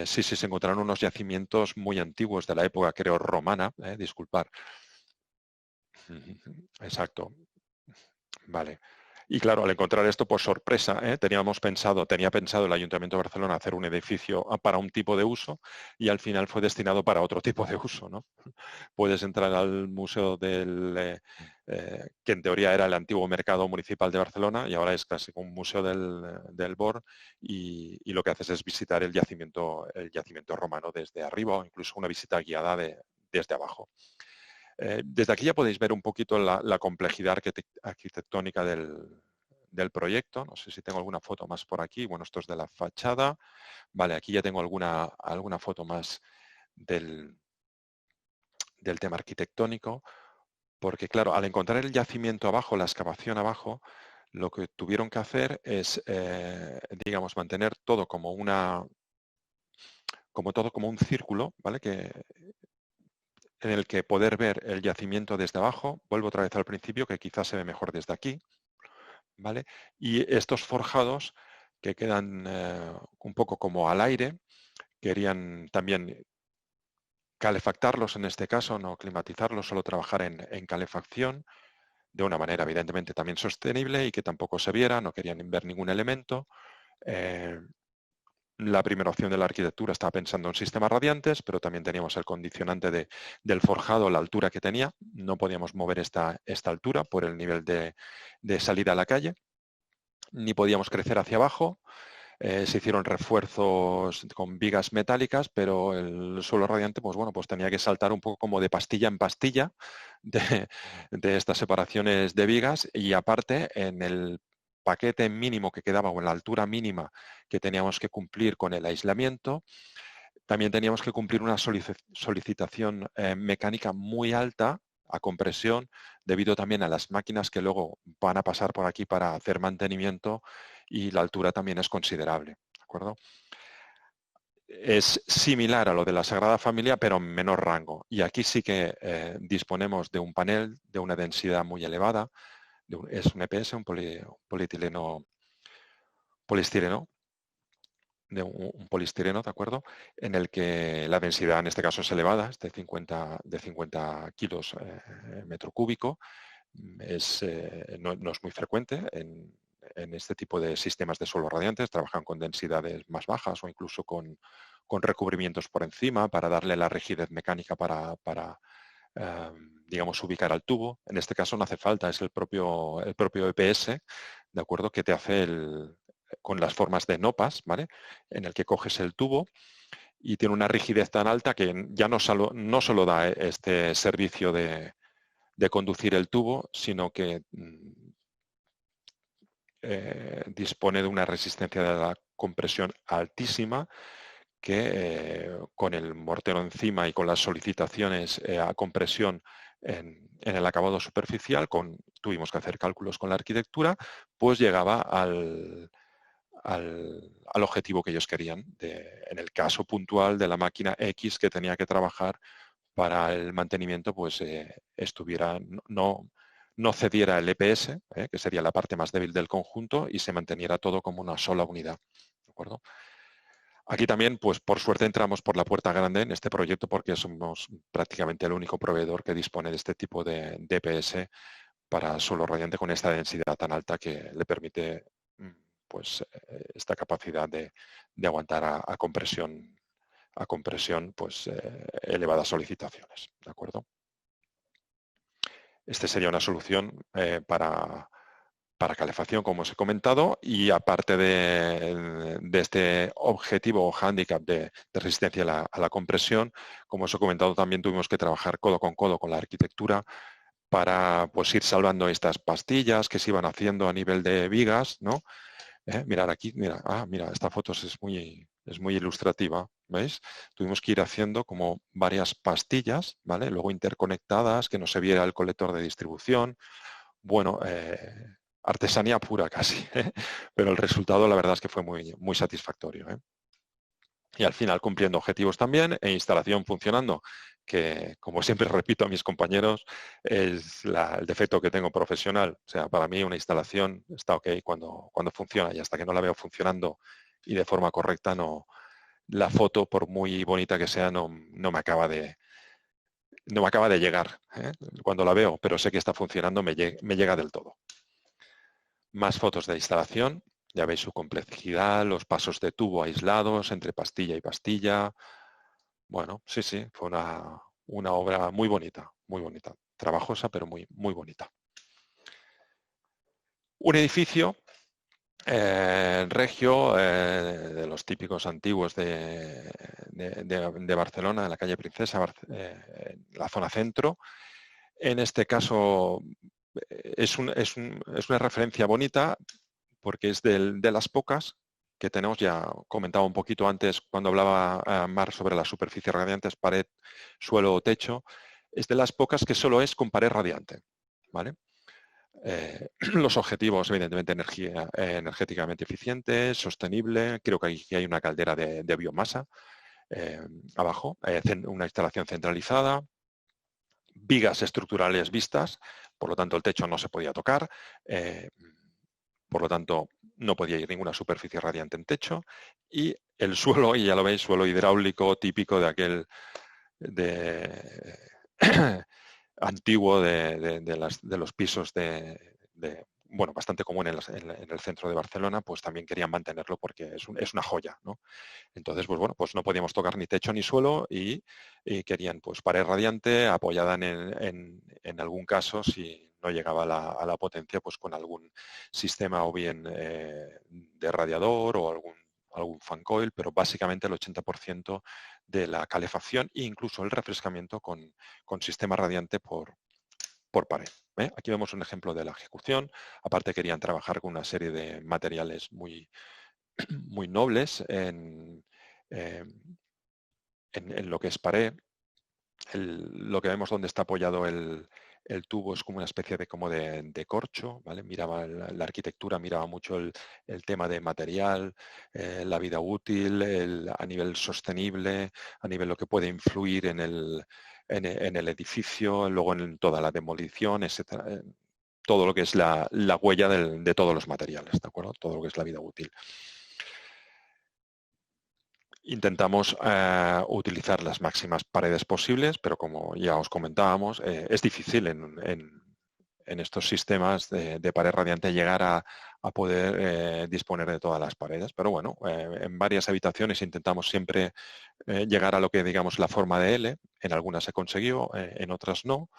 Sí, se encontraron unos yacimientos muy antiguos de la época, creo, romana, disculpar. Exacto. Vale. Y claro, al encontrar esto, pues sorpresa, tenía pensado el Ayuntamiento de Barcelona hacer un edificio para un tipo de uso y al final fue destinado para otro tipo de uso, ¿no? Puedes entrar al museo que en teoría era el antiguo mercado municipal de Barcelona y ahora es casi un museo del Born y lo que haces es visitar el yacimiento romano desde arriba o incluso una visita guiada desde abajo. Desde aquí ya podéis ver un poquito la complejidad arquitectónica del proyecto. No sé si tengo alguna foto más por aquí. Bueno, esto es de la fachada. Vale, aquí ya tengo alguna foto más del tema arquitectónico. Porque, claro, al encontrar el yacimiento abajo, la excavación abajo, lo que tuvieron que hacer es, digamos, mantener todo como un círculo, ¿vale? En el que poder ver el yacimiento desde abajo, vuelvo otra vez al principio, que quizás se ve mejor desde aquí, ¿vale? Y estos forjados que quedan un poco como al aire, querían también calefactarlos en este caso, no climatizarlos, solo trabajar en calefacción, de una manera evidentemente también sostenible y que tampoco se viera, no querían ver ningún elemento. La primera opción de la arquitectura estaba pensando en sistemas radiantes, pero también teníamos el condicionante del forjado, la altura que tenía. No podíamos mover esta altura por el nivel de salida a la calle, ni podíamos crecer hacia abajo. Se hicieron refuerzos con vigas metálicas, pero el suelo radiante, pues bueno, pues tenía que saltar un poco como de pastilla en pastilla de estas separaciones de vigas y aparte en el paquete mínimo que quedaba o en la altura mínima que teníamos que cumplir con el aislamiento, también teníamos que cumplir una solicitación mecánica muy alta a compresión, debido también a las máquinas que luego van a pasar por aquí para hacer mantenimiento y la altura también es considerable, ¿de acuerdo? Es similar a lo de la Sagrada Familia, pero en menor rango. Y aquí sí que disponemos de un panel de una densidad muy elevada, es un EPS, un poliestireno, de un poliestireno, ¿de acuerdo? En el que la densidad en este caso es elevada, es de 50 kilos metro cúbico. No es muy frecuente en este tipo de sistemas de suelo radiantes. Trabajan con densidades más bajas o incluso con recubrimientos por encima para darle la rigidez mecánica para digamos, ubicar al tubo. En este caso no hace falta, es el propio EPS, ¿de acuerdo? Que te hace con las formas de nopas, ¿vale? En el que coges el tubo y tiene una rigidez tan alta que ya no solo da este servicio de conducir el tubo, sino que dispone de una resistencia de la compresión altísima que con el mortero encima y con las solicitaciones a compresión en el acabado superficial, tuvimos que hacer cálculos con la arquitectura, pues llegaba al objetivo que ellos querían, en el caso puntual de la máquina X que tenía que trabajar para el mantenimiento, pues estuviera, no cediera el EPS, que sería la parte más débil del conjunto, y se manteniera todo como una sola unidad. ¿De acuerdo? Aquí también, pues por suerte entramos por la puerta grande en este proyecto porque somos prácticamente el único proveedor que dispone de este tipo de EPS para suelo radiante con esta densidad tan alta que le permite pues esta capacidad de aguantar a compresión pues elevadas solicitaciones, ¿de acuerdo? Este sería una solución para para calefacción, como os he comentado, y aparte de este objetivo o hándicap de resistencia a la compresión, como os he comentado, también tuvimos que trabajar codo con la arquitectura para pues ir salvando estas pastillas que se iban haciendo a nivel de vigas, ¿no? Mirad aquí, mira, esta foto es muy ilustrativa, ¿veis? Tuvimos que ir haciendo como varias pastillas, ¿vale? Luego interconectadas, que no se viera el colector de distribución. Bueno, artesanía pura casi, ¿eh? Pero el resultado la verdad es que fue muy satisfactorio, ¿eh? Y al final cumpliendo objetivos también e instalación funcionando, que como siempre repito a mis compañeros, es el defecto que tengo profesional. O sea, para mí una instalación está ok cuando funciona, y hasta que no la veo funcionando y de forma correcta, no, la foto, por muy bonita que sea, no me acaba de llegar, ¿eh? Cuando la veo, pero sé que está funcionando, me llega del todo. Más fotos de instalación. Ya veis su complejidad, los pasos de tubo aislados entre pastilla y pastilla. Bueno, sí, fue una obra muy bonita, trabajosa, pero muy bonita. Un edificio regio, de los típicos antiguos de Barcelona, en la calle Princesa, la zona centro. En este caso es una referencia bonita, porque es de las pocas que tenemos. Ya comentaba un poquito antes cuando hablaba Mar sobre las superficies radiantes, pared, suelo o techo. Es de las pocas que solo es con pared radiante, ¿vale? Los objetivos, evidentemente, energéticamente eficiente, sostenible. Creo que aquí hay una caldera de biomasa abajo, una instalación centralizada, vigas estructurales vistas, por lo tanto el techo no se podía tocar. Por lo tanto, no podía ir ninguna superficie radiante en techo, y el suelo, y ya lo veis, suelo hidráulico típico de aquel antiguo de los pisos bueno, bastante común en el centro de Barcelona, pues también querían mantenerlo porque es una joya, ¿no? Entonces, pues bueno, pues no podíamos tocar ni techo ni suelo, y querían pues pared radiante apoyada en algún caso, si no llegaba a la potencia, pues con algún sistema o bien de radiador o algún fan coil, pero básicamente el 80% de la calefacción e incluso el refrescamiento con sistema radiante por pared. Aquí vemos un ejemplo de la ejecución. Aparte, querían trabajar con una serie de materiales muy nobles en lo que es pared. Lo que vemos donde está apoyado el tubo es como una especie de corcho, ¿vale? Miraba la arquitectura, miraba mucho el tema de material, la vida útil, a nivel sostenible, a nivel lo que puede influir en el edificio, luego en toda la demolición, etcétera. Todo lo que es la huella de todos los materiales, ¿de acuerdo? Todo lo que es la vida útil. Intentamos utilizar las máximas paredes posibles, pero como ya os comentábamos, es difícil en estos sistemas de pared radiante llegar a poder disponer de todas las paredes. Pero bueno, en varias habitaciones intentamos siempre llegar a lo que digamos la forma de L. En algunas se consiguió, en otras no.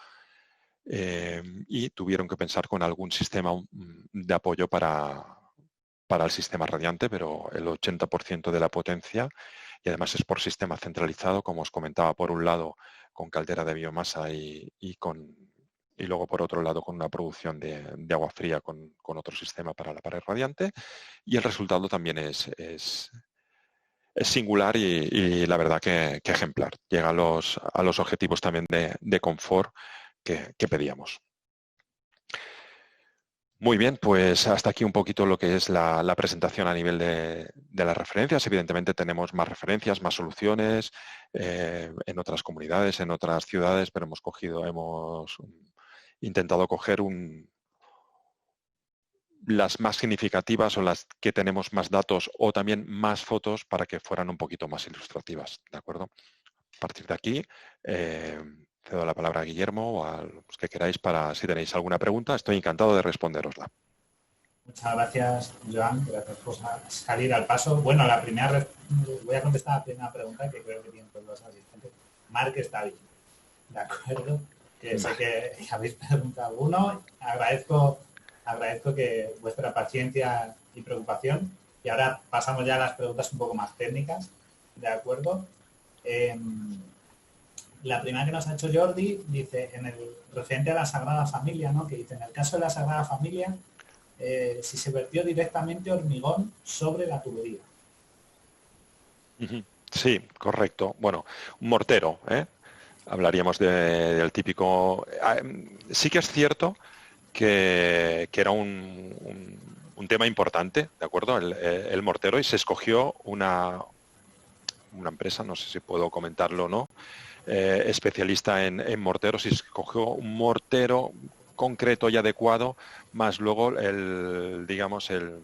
Y tuvieron que pensar con algún sistema de apoyo para el sistema radiante, pero el 80% de la potencia, y además es por sistema centralizado, como os comentaba, por un lado con caldera de biomasa y luego por otro lado con una producción de agua fría con otro sistema para la pared radiante, y el resultado también es singular y la verdad que ejemplar. Llega a los objetivos también de confort que pedíamos. Muy bien, pues hasta aquí un poquito lo que es la presentación a nivel de las referencias. Evidentemente tenemos más referencias, más soluciones en otras comunidades, en otras ciudades, pero hemos intentado coger las más significativas o las que tenemos más datos o también más fotos para que fueran un poquito más ilustrativas, ¿de acuerdo? A partir de aquí, cedo la palabra a Guillermo o a los que queráis para si tenéis alguna pregunta. Estoy encantado de responderosla. Muchas gracias, Joan. Gracias por salir al paso. Bueno, voy a contestar la primera pregunta que creo que tienen todos los asistentes. Marc está bien, ¿de acuerdo? Que sé que habéis preguntado alguno. Agradezco agradezco que vuestra paciencia y preocupación. Y ahora pasamos ya a las preguntas un poco más técnicas, ¿de acuerdo? La primera que nos ha hecho Jordi dice, en el referente a la Sagrada Familia, ¿no? Que dice, en el caso de la Sagrada Familia, si se vertió directamente hormigón sobre la tubería. Sí, correcto. Bueno, un mortero, ¿eh? Hablaríamos del típico... Sí que es cierto que era un tema importante, ¿de acuerdo? El mortero, y se escogió una empresa, no sé si puedo comentarlo o no, especialista en morteros, y escogió un mortero concreto y adecuado, más luego digamos, el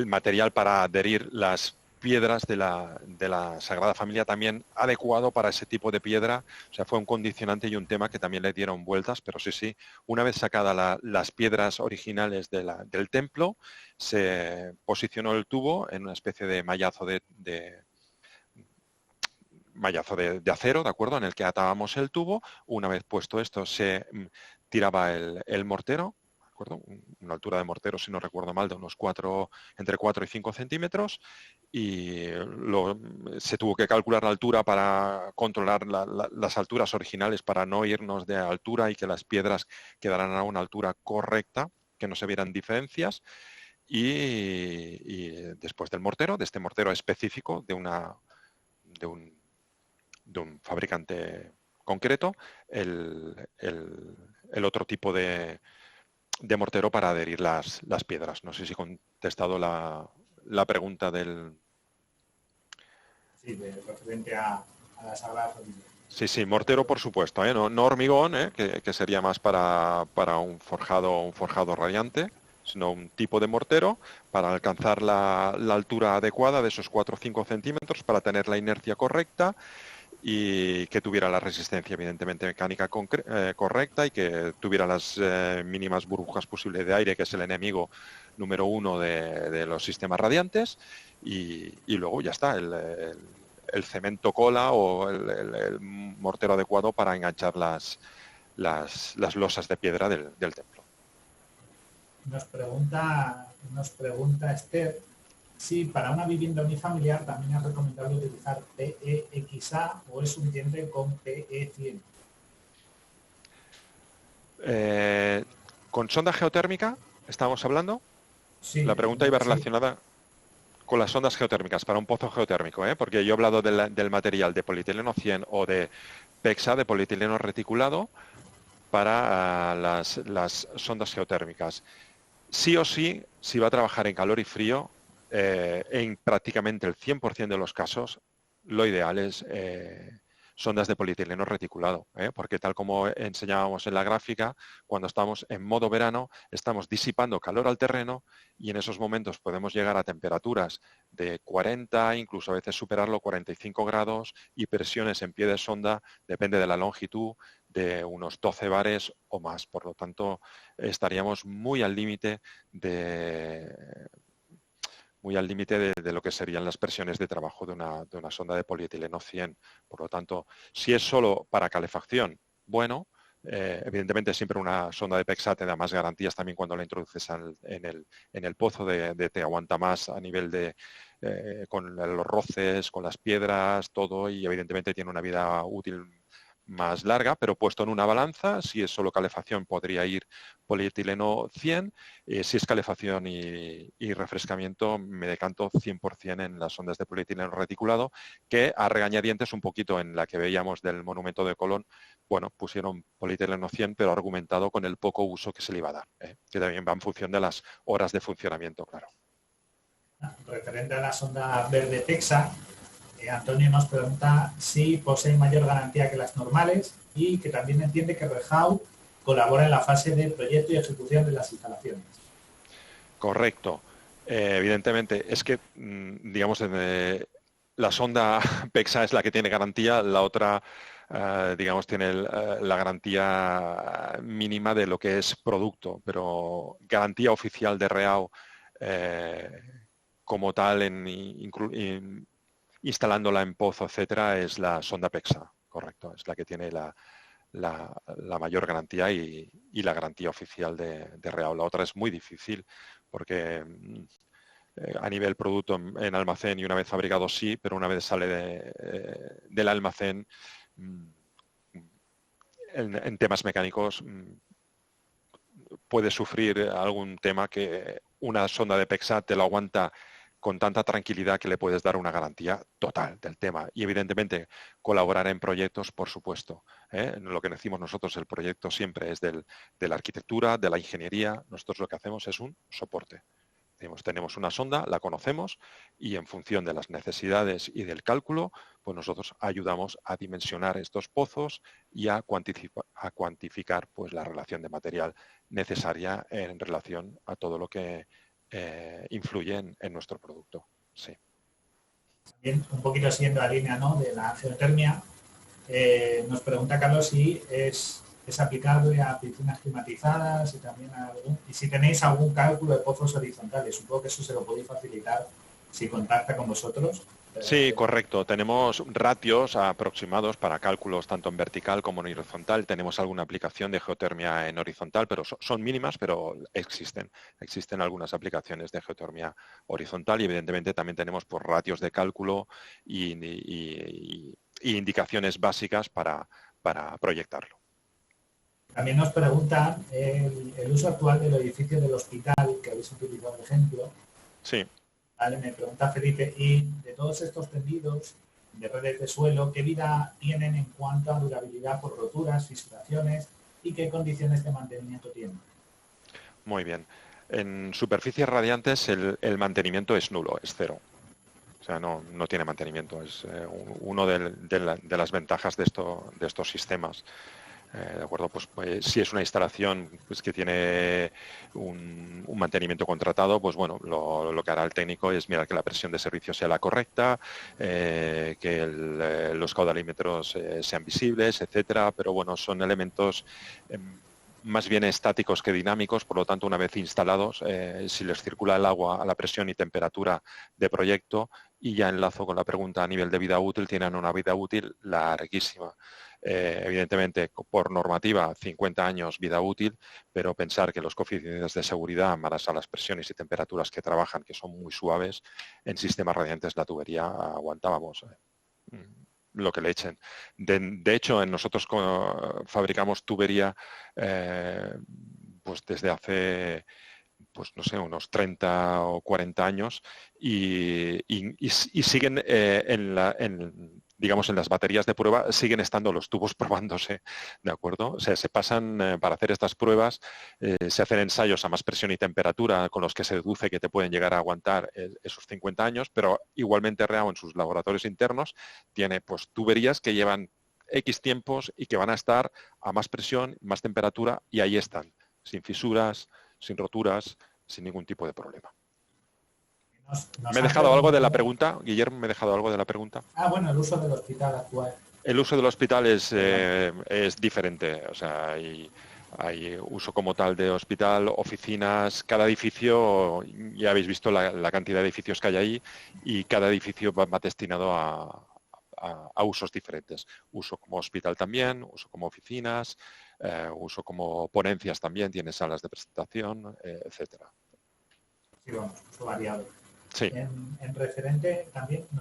material para adherir las piedras de la Sagrada Familia también adecuado para ese tipo de piedra. O sea, fue un condicionante y un tema que también le dieron vueltas, pero sí, una vez sacadas las piedras originales del templo, se posicionó el tubo en una especie de mallazo de acero, ¿de acuerdo? En el que atábamos el tubo. Una vez puesto esto, se tiraba el mortero, ¿de acuerdo? Una altura de mortero, si no recuerdo mal, de unos entre 4 y 5 centímetros, y se tuvo que calcular la altura para controlar las alturas originales, para no irnos de altura y que las piedras quedaran a una altura correcta, que no se vieran diferencias. Y después del mortero, de este mortero específico, de un fabricante concreto, el otro tipo de mortero para adherir las piedras. No sé si he contestado la pregunta del... Sí, referente a la Sagrada Familia. Sí, mortero por supuesto, ¿eh? No hormigón, ¿eh? que sería más para un forjado radiante, sino un tipo de mortero para alcanzar la altura adecuada de esos 4 o 5 centímetros, para tener la inercia correcta y que tuviera la resistencia evidentemente mecánica correcta, y que tuviera las mínimas burbujas posibles de aire, que es el enemigo número 1 de los sistemas radiantes, y luego ya está, el cemento cola o el mortero adecuado para enganchar las losas de piedra del templo. Nos pregunta Esther si para una vivienda unifamiliar también es recomendable utilizar PEXA o es suficiente con PE100. ¿Con sonda geotérmica estamos hablando? Sí, La pregunta iba sí. relacionada con las sondas geotérmicas para un pozo geotérmico, porque yo he hablado del material de polietileno 100 o de PEXA, de polietileno reticulado, para las sondas geotérmicas. Sí o sí, si va a trabajar en calor y frío, en prácticamente el 100% de los casos, lo ideal es sondas de polietileno reticulado, porque tal como enseñábamos en la gráfica, cuando estamos en modo verano, estamos disipando calor al terreno, y en esos momentos podemos llegar a temperaturas de 40, incluso a veces superarlo, 45 grados, y presiones en pie de sonda, depende de la longitud, de unos 12 bares o más. Por lo tanto, estaríamos muy al límite de lo que serían las presiones de trabajo de una sonda de polietileno 100. Por lo tanto, si es solo para calefacción, bueno, evidentemente siempre una sonda de PEXA te da más garantías también cuando la introduces en el pozo, te aguanta más a nivel de con los roces, con las piedras, todo, y evidentemente tiene una vida útil más larga, pero puesto en una balanza, si es solo calefacción podría ir polietileno 100, si es calefacción y refrescamiento me decanto 100% en las sondas de polietileno reticulado, que a regañadientes un poquito en la que veíamos del monumento de Colón, bueno, pusieron polietileno 100, pero argumentado con el poco uso que se le iba a dar, que también va en función de las horas de funcionamiento, claro. Referente a la sonda verde PEXA, Antonio nos pregunta si posee mayor garantía que las normales y que también entiende que Rehau colabora en la fase de proyecto y ejecución de las instalaciones. Correcto. Evidentemente, es que, digamos, la sonda PEXA es la que tiene garantía, la otra, digamos, tiene la garantía mínima de lo que es producto, pero garantía oficial de Rehau como tal, instalándola en pozo, etcétera, es la sonda PEXA, correcto, es la que tiene la mayor garantía y la garantía oficial de REAU. La otra es muy difícil porque a nivel producto en almacén y una vez fabricado sí, pero una vez sale del almacén en temas mecánicos puede sufrir algún tema que una sonda de PEXA te lo aguanta con tanta tranquilidad que le puedes dar una garantía total del tema. Y evidentemente colaborar en proyectos, por supuesto. Lo que decimos nosotros, el proyecto siempre es de la arquitectura, de la ingeniería. Nosotros lo que hacemos es un soporte. Tenemos una sonda, la conocemos y en función de las necesidades y del cálculo, pues nosotros ayudamos a dimensionar estos pozos y a cuantificar pues, la relación de material necesaria en relación a todo lo que influye en nuestro producto. Sí. También un poquito siguiendo la línea, ¿no?, de la geotermia, nos pregunta Carlos si es aplicable a piscinas climatizadas y también y si tenéis algún cálculo de pozos horizontales. Supongo que eso se lo podéis facilitar si contacta con vosotros. Sí, correcto. Tenemos ratios aproximados para cálculos tanto en vertical como en horizontal. Tenemos alguna aplicación de geotermia en horizontal, pero son mínimas, pero existen. Existen algunas aplicaciones de geotermia horizontal y evidentemente también tenemos pues, ratios de cálculo y indicaciones básicas para proyectarlo. También nos preguntan el uso actual del edificio del hospital, que habéis utilizado de ejemplo. Sí. Vale, me pregunta Felipe, y de todos estos tendidos de redes de suelo, ¿qué vida tienen en cuanto a durabilidad por roturas, fisuraciones y qué condiciones de mantenimiento tienen? Muy bien. En superficies radiantes el mantenimiento es nulo, es cero. O sea, no tiene mantenimiento. Es uno de las ventajas de estos sistemas. ¿De acuerdo? Pues si es una instalación pues, que tiene un mantenimiento contratado, pues bueno, lo que hará el técnico es mirar que la presión de servicio sea la correcta, que los caudalímetros sean visibles, etcétera, pero bueno, son elementos más bien estáticos que dinámicos, por lo tanto, una vez instalados, si les circula el agua a la presión y temperatura de proyecto, y ya enlazo con la pregunta a nivel de vida útil, tienen una vida útil larguísima. Evidentemente, por normativa, 50 años vida útil, pero pensar que los coeficientes de seguridad, más a las presiones y temperaturas que trabajan, que son muy suaves, en sistemas radiantes la tubería aguantábamos lo que le echen. De hecho, nosotros fabricamos tubería pues desde hace pues no sé, unos 30 o 40 años y siguen digamos, en las baterías de prueba siguen estando los tubos probándose, ¿de acuerdo? O sea, se pasan para hacer estas pruebas, se hacen ensayos a más presión y temperatura con los que se deduce que te pueden llegar a aguantar esos 50 años, pero igualmente REAU en sus laboratorios internos tiene pues tuberías que llevan X tiempos y que van a estar a más presión, más temperatura y ahí están, sin fisuras, sin roturas, sin ningún tipo de problema. ¿Me he dejado algo de la pregunta, Guillermo? ¿Me he dejado algo de la pregunta? Bueno, el uso del hospital actual. El uso del hospital es diferente. O sea, hay uso como tal de hospital, oficinas, cada edificio, ya habéis visto la cantidad de edificios que hay ahí y cada edificio va destinado a usos diferentes. Uso como hospital también, uso como oficinas, uso como ponencias también, tiene salas de presentación, etcétera. Sí, vamos, uso variado. Sí. En referente también en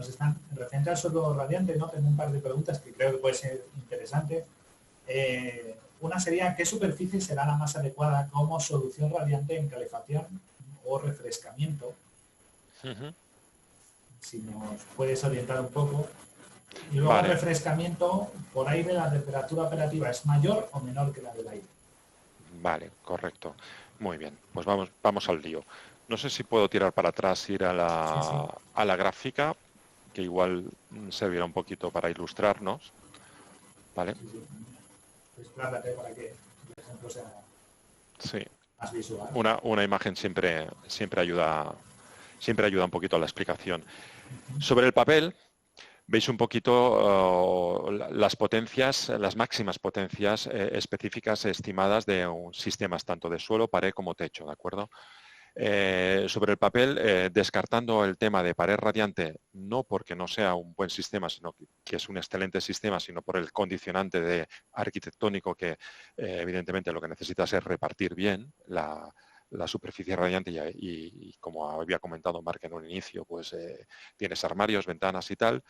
referente al suelo radiante, ¿no? Tengo un par de preguntas que creo que puede ser interesante. Una sería, ¿qué superficie será la más adecuada como solución radiante en calefacción o refrescamiento? Si nos puedes orientar un poco. Y luego el refrescamiento por aire, la temperatura operativa es mayor o menor que la del aire. Vale, correcto. Muy bien, pues vamos al lío. No sé si puedo tirar para atrás, ir a la gráfica, que igual servirá un poquito para ilustrarnos. ¿Vale? Desplázate para que el ejemplo sea más visual. Una imagen siempre ayuda un poquito a la explicación. Sobre el papel, veis un poquito las potencias, las máximas potencias específicas estimadas de sistemas tanto de suelo, pared como techo, ¿de acuerdo? Sobre el papel, descartando el tema de pared radiante, no porque no sea un buen sistema, sino que es un excelente sistema, sino por el condicionante de arquitectónico que evidentemente lo que necesitas es repartir bien la superficie radiante y como había comentado Marc en un inicio, pues tienes armarios, ventanas y tal.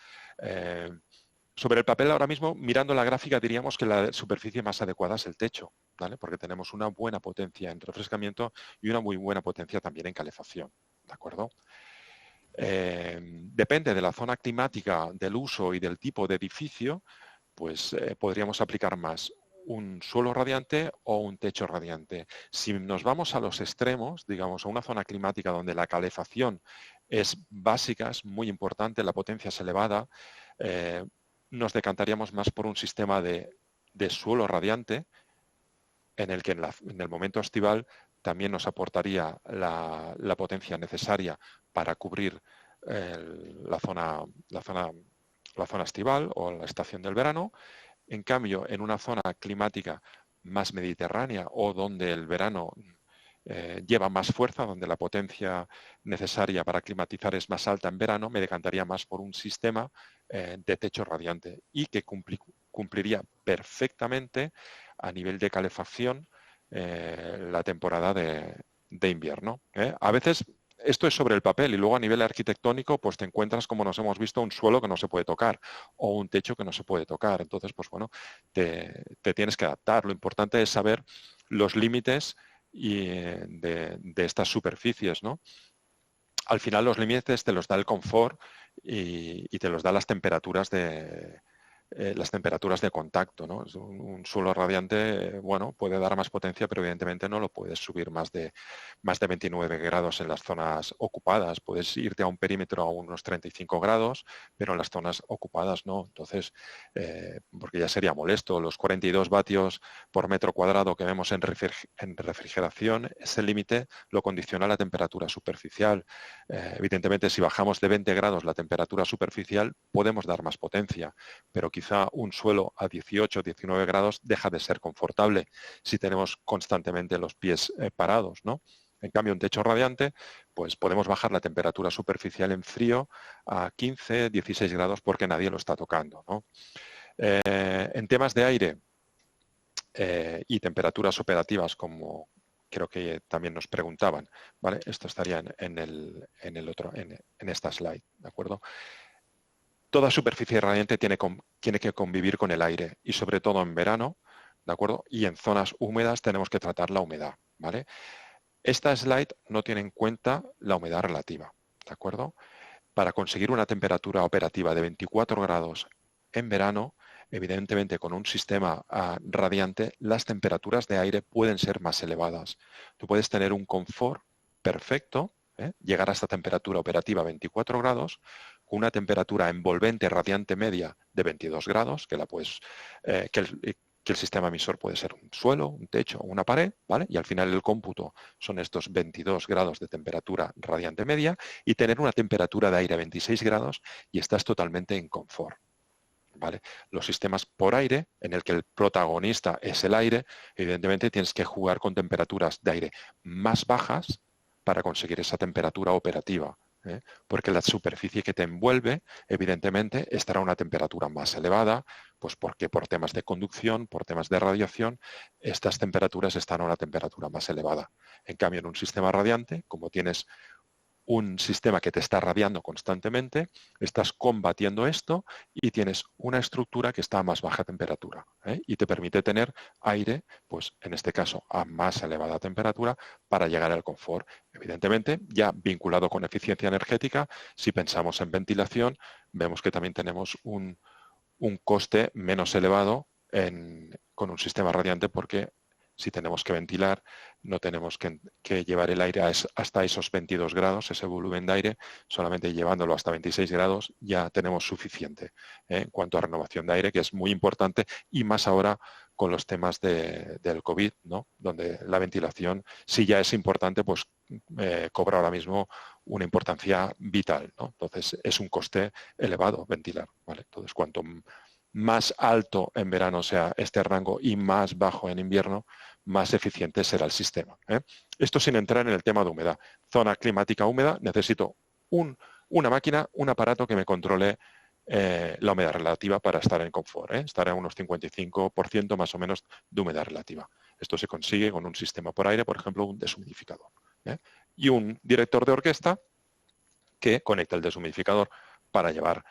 Sobre el papel ahora mismo, mirando la gráfica, diríamos que la superficie más adecuada es el techo, ¿vale? Porque tenemos una buena potencia en refrescamiento y una muy buena potencia también en calefacción, ¿de acuerdo? Depende de la zona climática, del uso y del tipo de edificio, pues podríamos aplicar más un suelo radiante o un techo radiante. Si nos vamos a los extremos, digamos, a una zona climática donde la calefacción es básica, es muy importante, la potencia es elevada, nos decantaríamos más por un sistema de suelo radiante en el que en el momento estival también nos aportaría la potencia necesaria para cubrir la zona estival o la estación del verano. En cambio, en una zona climática más mediterránea o donde el verano lleva más fuerza, donde la potencia necesaria para climatizar es más alta en verano, me decantaría más por un sistema de techo radiante y que cumpliría perfectamente a nivel de calefacción la temporada de invierno. A veces esto es sobre el papel y luego a nivel arquitectónico pues te encuentras, como nos hemos visto, un suelo que no se puede tocar o un techo que no se puede tocar. Entonces, pues bueno, te tienes que adaptar. Lo importante es saber los límites de estas superficies, ¿no? Al final los límites te los da el confort y te los da las temperaturas de contacto, ¿no? Un suelo radiante, bueno, puede dar más potencia, pero evidentemente no lo puedes subir más de 29 grados en las zonas ocupadas. Puedes irte a un perímetro a unos 35 grados, pero en las zonas ocupadas no. Entonces, porque ya sería molesto. Los 42 vatios por metro cuadrado que vemos en refrigeración, ese límite lo condiciona la temperatura superficial. Evidentemente, si bajamos de 20 grados la temperatura superficial, podemos dar más potencia, pero quizá un suelo a 18 19 grados deja de ser confortable si tenemos constantemente los pies parados, ¿no? En cambio, un techo radiante, pues podemos bajar la temperatura superficial en frío a 15 16 grados porque nadie lo está tocando, ¿no? En temas de aire y temperaturas operativas, como creo que también nos preguntaban, ¿vale? Esto estaría en esta slide, ¿de acuerdo? Toda superficie radiante tiene que convivir con el aire y sobre todo en verano, ¿de acuerdo? Y en zonas húmedas tenemos que tratar la humedad, ¿vale? Esta slide no tiene en cuenta la humedad relativa, ¿de acuerdo? Para conseguir una temperatura operativa de 24 grados en verano, evidentemente con un sistema radiante, las temperaturas de aire pueden ser más elevadas. Tú puedes tener un confort perfecto, llegar a esta temperatura operativa 24 grados, con una temperatura envolvente radiante media de 22 grados, que el sistema emisor puede ser un suelo, un techo o una pared, ¿vale? Y al final el cómputo son estos 22 grados de temperatura radiante media y tener una temperatura de aire a 26 grados y estás totalmente en confort, ¿vale? Los sistemas por aire, en el que el protagonista es el aire, evidentemente tienes que jugar con temperaturas de aire más bajas para conseguir esa temperatura operativa, porque la superficie que te envuelve, evidentemente, estará a una temperatura más elevada, pues porque por temas de conducción, por temas de radiación, estas temperaturas están a una temperatura más elevada. En cambio, en un sistema radiante, como tienes un sistema que te está radiando constantemente, estás combatiendo esto y tienes una estructura que está a más baja temperatura, y te permite tener aire, pues en este caso a más elevada temperatura para llegar al confort. Evidentemente, ya vinculado con eficiencia energética, si pensamos en ventilación, vemos que también tenemos un coste menos elevado con un sistema radiante porque si tenemos que ventilar, no tenemos que llevar el aire hasta esos 22 grados, ese volumen de aire, solamente llevándolo hasta 26 grados ya tenemos suficiente en cuanto a renovación de aire, que es muy importante y más ahora con los temas del COVID, ¿no? Donde la ventilación, si ya es importante, pues cobra ahora mismo una importancia vital, ¿no? Entonces es un coste elevado ventilar, ¿vale? Entonces cuanto más alto en verano sea este rango y más bajo en invierno, más eficiente será el sistema. Esto sin entrar en el tema de humedad. Zona climática húmeda, necesito una máquina, un aparato que me controle la humedad relativa para estar en confort. Estar a unos 55% más o menos de humedad relativa. Esto se consigue con un sistema por aire, por ejemplo, un deshumidificador. Y un director de orquesta que conecta el deshumidificador para llevar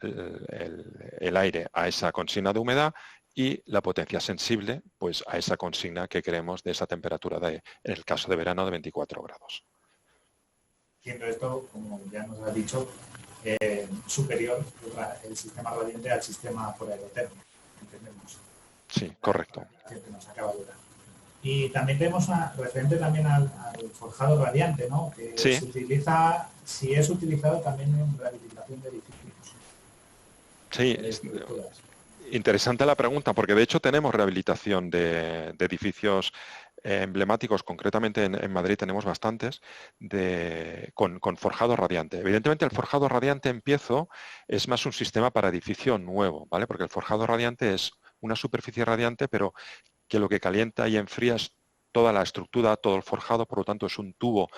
el aire a esa consigna de humedad y la potencia sensible pues a esa consigna que queremos de esa temperatura en el caso de verano de 24 grados. Siendo esto, como ya nos ha dicho, superior el sistema radiante al sistema por aerotermia, entendemos. Sí, correcto. Que nos acaba de dar. Y también tenemos una referente también al forjado radiante, ¿no? Que sí. se utiliza, si es utilizado también en rehabilitación de edificios. Sí, interesante la pregunta, porque de hecho tenemos rehabilitación de edificios emblemáticos, concretamente en Madrid tenemos bastantes, con forjado radiante. Evidentemente el forjado radiante en piezo es más un sistema para edificio nuevo, ¿vale? Porque el forjado radiante es una superficie radiante, pero que lo que calienta y enfría es toda la estructura, todo el forjado, por lo tanto es un tubo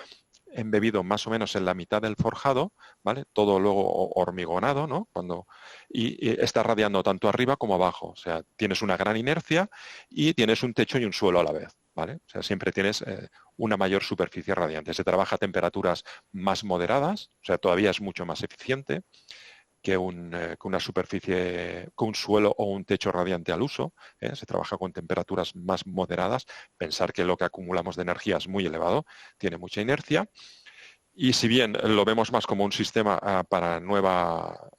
embebido más o menos en la mitad del forjado, ¿vale? Todo luego hormigonado, ¿no? Y está radiando tanto arriba como abajo. O sea, tienes una gran inercia y tienes un techo y un suelo a la vez, ¿vale? O sea, siempre tienes una mayor superficie radiante. Se trabaja a temperaturas más moderadas, o sea, todavía es mucho más eficiente que una superficie, que un suelo o un techo radiante al uso. Se trabaja con temperaturas más moderadas. Pensar que lo que acumulamos de energía es muy elevado, tiene mucha inercia. Y si bien lo vemos más como un sistema para nueva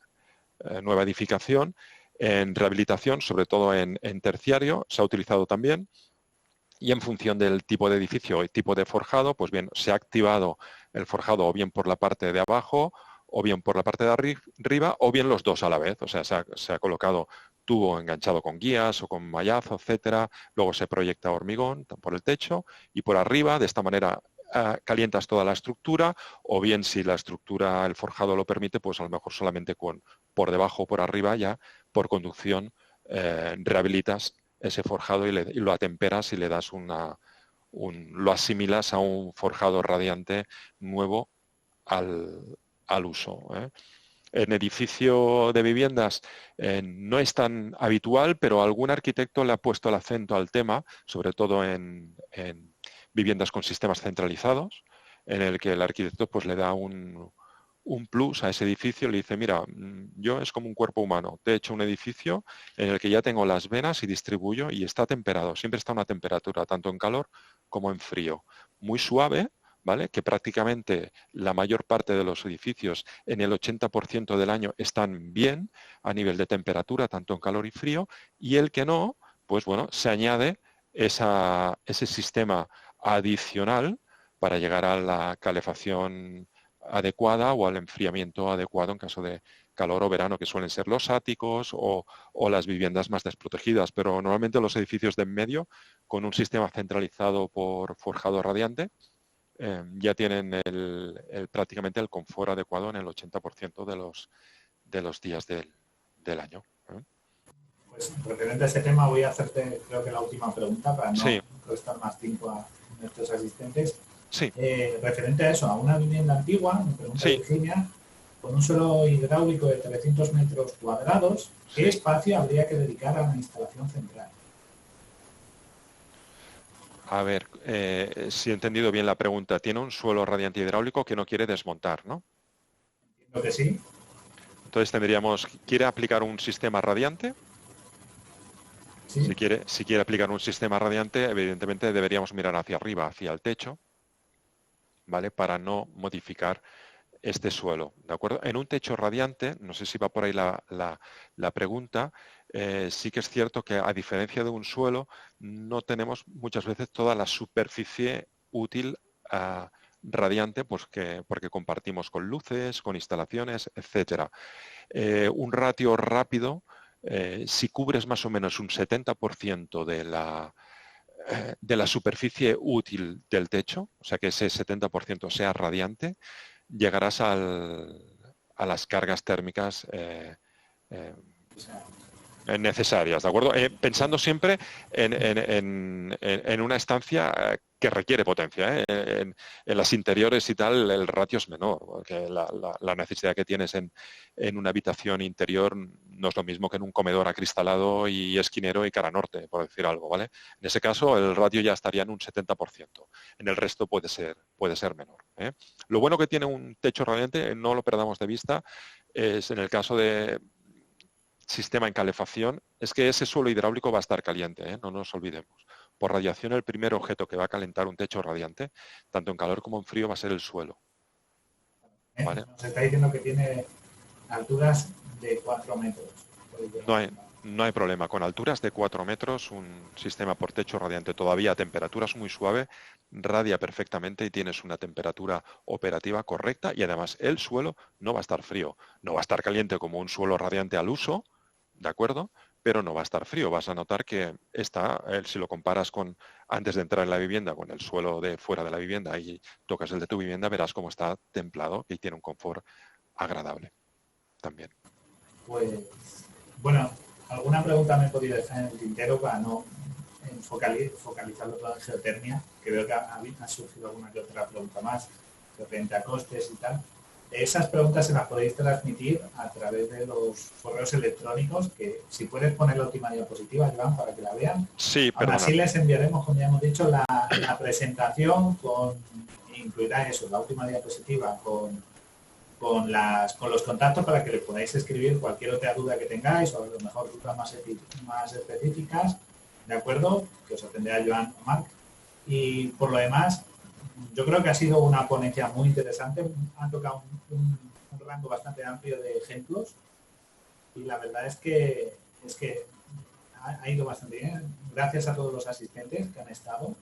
edificación, en rehabilitación, sobre todo en terciario, se ha utilizado también. Y en función del tipo de edificio y tipo de forjado, pues bien, se ha activado el forjado o bien por la parte de abajo, o bien por la parte de arriba, o bien los dos a la vez. O sea, se ha colocado tubo enganchado con guías o con mallazo, etcétera. Luego se proyecta hormigón por el techo y por arriba, de esta manera calientas toda la estructura, o bien si la estructura, el forjado lo permite, pues a lo mejor solamente por debajo o por arriba ya, por conducción, rehabilitas ese forjado y lo atemperas y le das lo asimilas a un forjado radiante nuevo al uso. En edificio de viviendas no es tan habitual, pero algún arquitecto le ha puesto el acento al tema, sobre todo en viviendas con sistemas centralizados, en el que el arquitecto pues le da un plus a ese edificio, le dice, mira, yo es como un cuerpo humano, te he hecho un edificio en el que ya tengo las venas y distribuyo y está temperado, siempre está a una temperatura, tanto en calor como en frío, muy suave, ¿vale? Que prácticamente la mayor parte de los edificios en el 80% del año están bien a nivel de temperatura, tanto en calor y frío, y el que no, pues bueno, se añade ese sistema adicional para llegar a la calefacción adecuada o al enfriamiento adecuado en caso de calor o verano, que suelen ser los áticos o las viviendas más desprotegidas, pero normalmente los edificios de en medio, con un sistema centralizado por forjado radiante, ya tienen prácticamente el confort adecuado en el 80% de los días del año. Pues referente a este tema voy a hacerte, creo que la última pregunta para no restar más tiempo a nuestros asistentes. Sí. Referente a eso, a una vivienda antigua, me pregunta Virginia, con un suelo hidráulico de 300 metros cuadrados, ¿qué espacio habría que dedicar a la instalación central? A ver, si he entendido bien la pregunta, tiene un suelo radiante hidráulico que no quiere desmontar, ¿no? Entiendo que sí. Entonces tendríamos, ¿quiere aplicar un sistema radiante? Sí. Si quiere aplicar un sistema radiante, evidentemente deberíamos mirar hacia arriba, hacia el techo, ¿vale? Para no modificar este suelo, ¿de acuerdo? En un techo radiante, no sé si va por ahí la pregunta, sí que es cierto que a diferencia de un suelo, no tenemos muchas veces toda la superficie útil radiante, pues porque compartimos con luces, con instalaciones, etcétera. Un ratio rápido, si cubres más o menos un 70% de la superficie útil del techo, o sea que ese 70% sea radiante, llegarás a las cargas térmicas necesarias, ¿de acuerdo? Pensando siempre en una estancia que requiere potencia. En las interiores y tal el ratio es menor, porque la necesidad que tienes en una habitación interior no es lo mismo que en un comedor acristalado y esquinero y cara norte, por decir algo, ¿vale? En ese caso el ratio ya estaría en un 70%. En el resto puede ser menor. Lo bueno que tiene un techo radiante, no lo perdamos de vista, es en el caso de sistema en calefacción, es que ese suelo hidráulico va a estar caliente, no nos olvidemos. Por radiación, el primer objeto que va a calentar un techo radiante, tanto en calor como en frío, va a ser el suelo. ¿Vale? Nos está diciendo que tiene alturas de 4 metros. No hay problema. Con alturas de 4 metros, un sistema por techo radiante todavía a temperaturas muy suave, radia perfectamente y tienes una temperatura operativa correcta y además el suelo no va a estar frío. No va a estar caliente como un suelo radiante al uso, ¿de acuerdo? Pero no va a estar frío. Vas a notar que está, si lo comparas con antes de entrar en la vivienda, con el suelo de fuera de la vivienda y tocas el de tu vivienda, verás cómo está templado y tiene un confort agradable también. Pues, bueno, alguna pregunta me he podido dejar en el tintero para no focalizarlo todo en geotermia, que veo que ha surgido alguna que otra pregunta más referente a costes y tal. Esas preguntas se las podéis transmitir a través de los correos electrónicos, que si puedes poner la última diapositiva, Joan, para que la vean. Sí, aún así les enviaremos, como ya hemos dicho, la presentación incluirá eso, la última diapositiva con los contactos para que le podáis escribir cualquier otra duda que tengáis o a lo mejor dudas más específicas, ¿de acuerdo? Que os atenderá Joan o Marc. Y por lo demás, yo creo que ha sido una ponencia muy interesante, han tocado un rango bastante amplio de ejemplos y la verdad es que ha ido bastante bien. Gracias a todos los asistentes que han estado.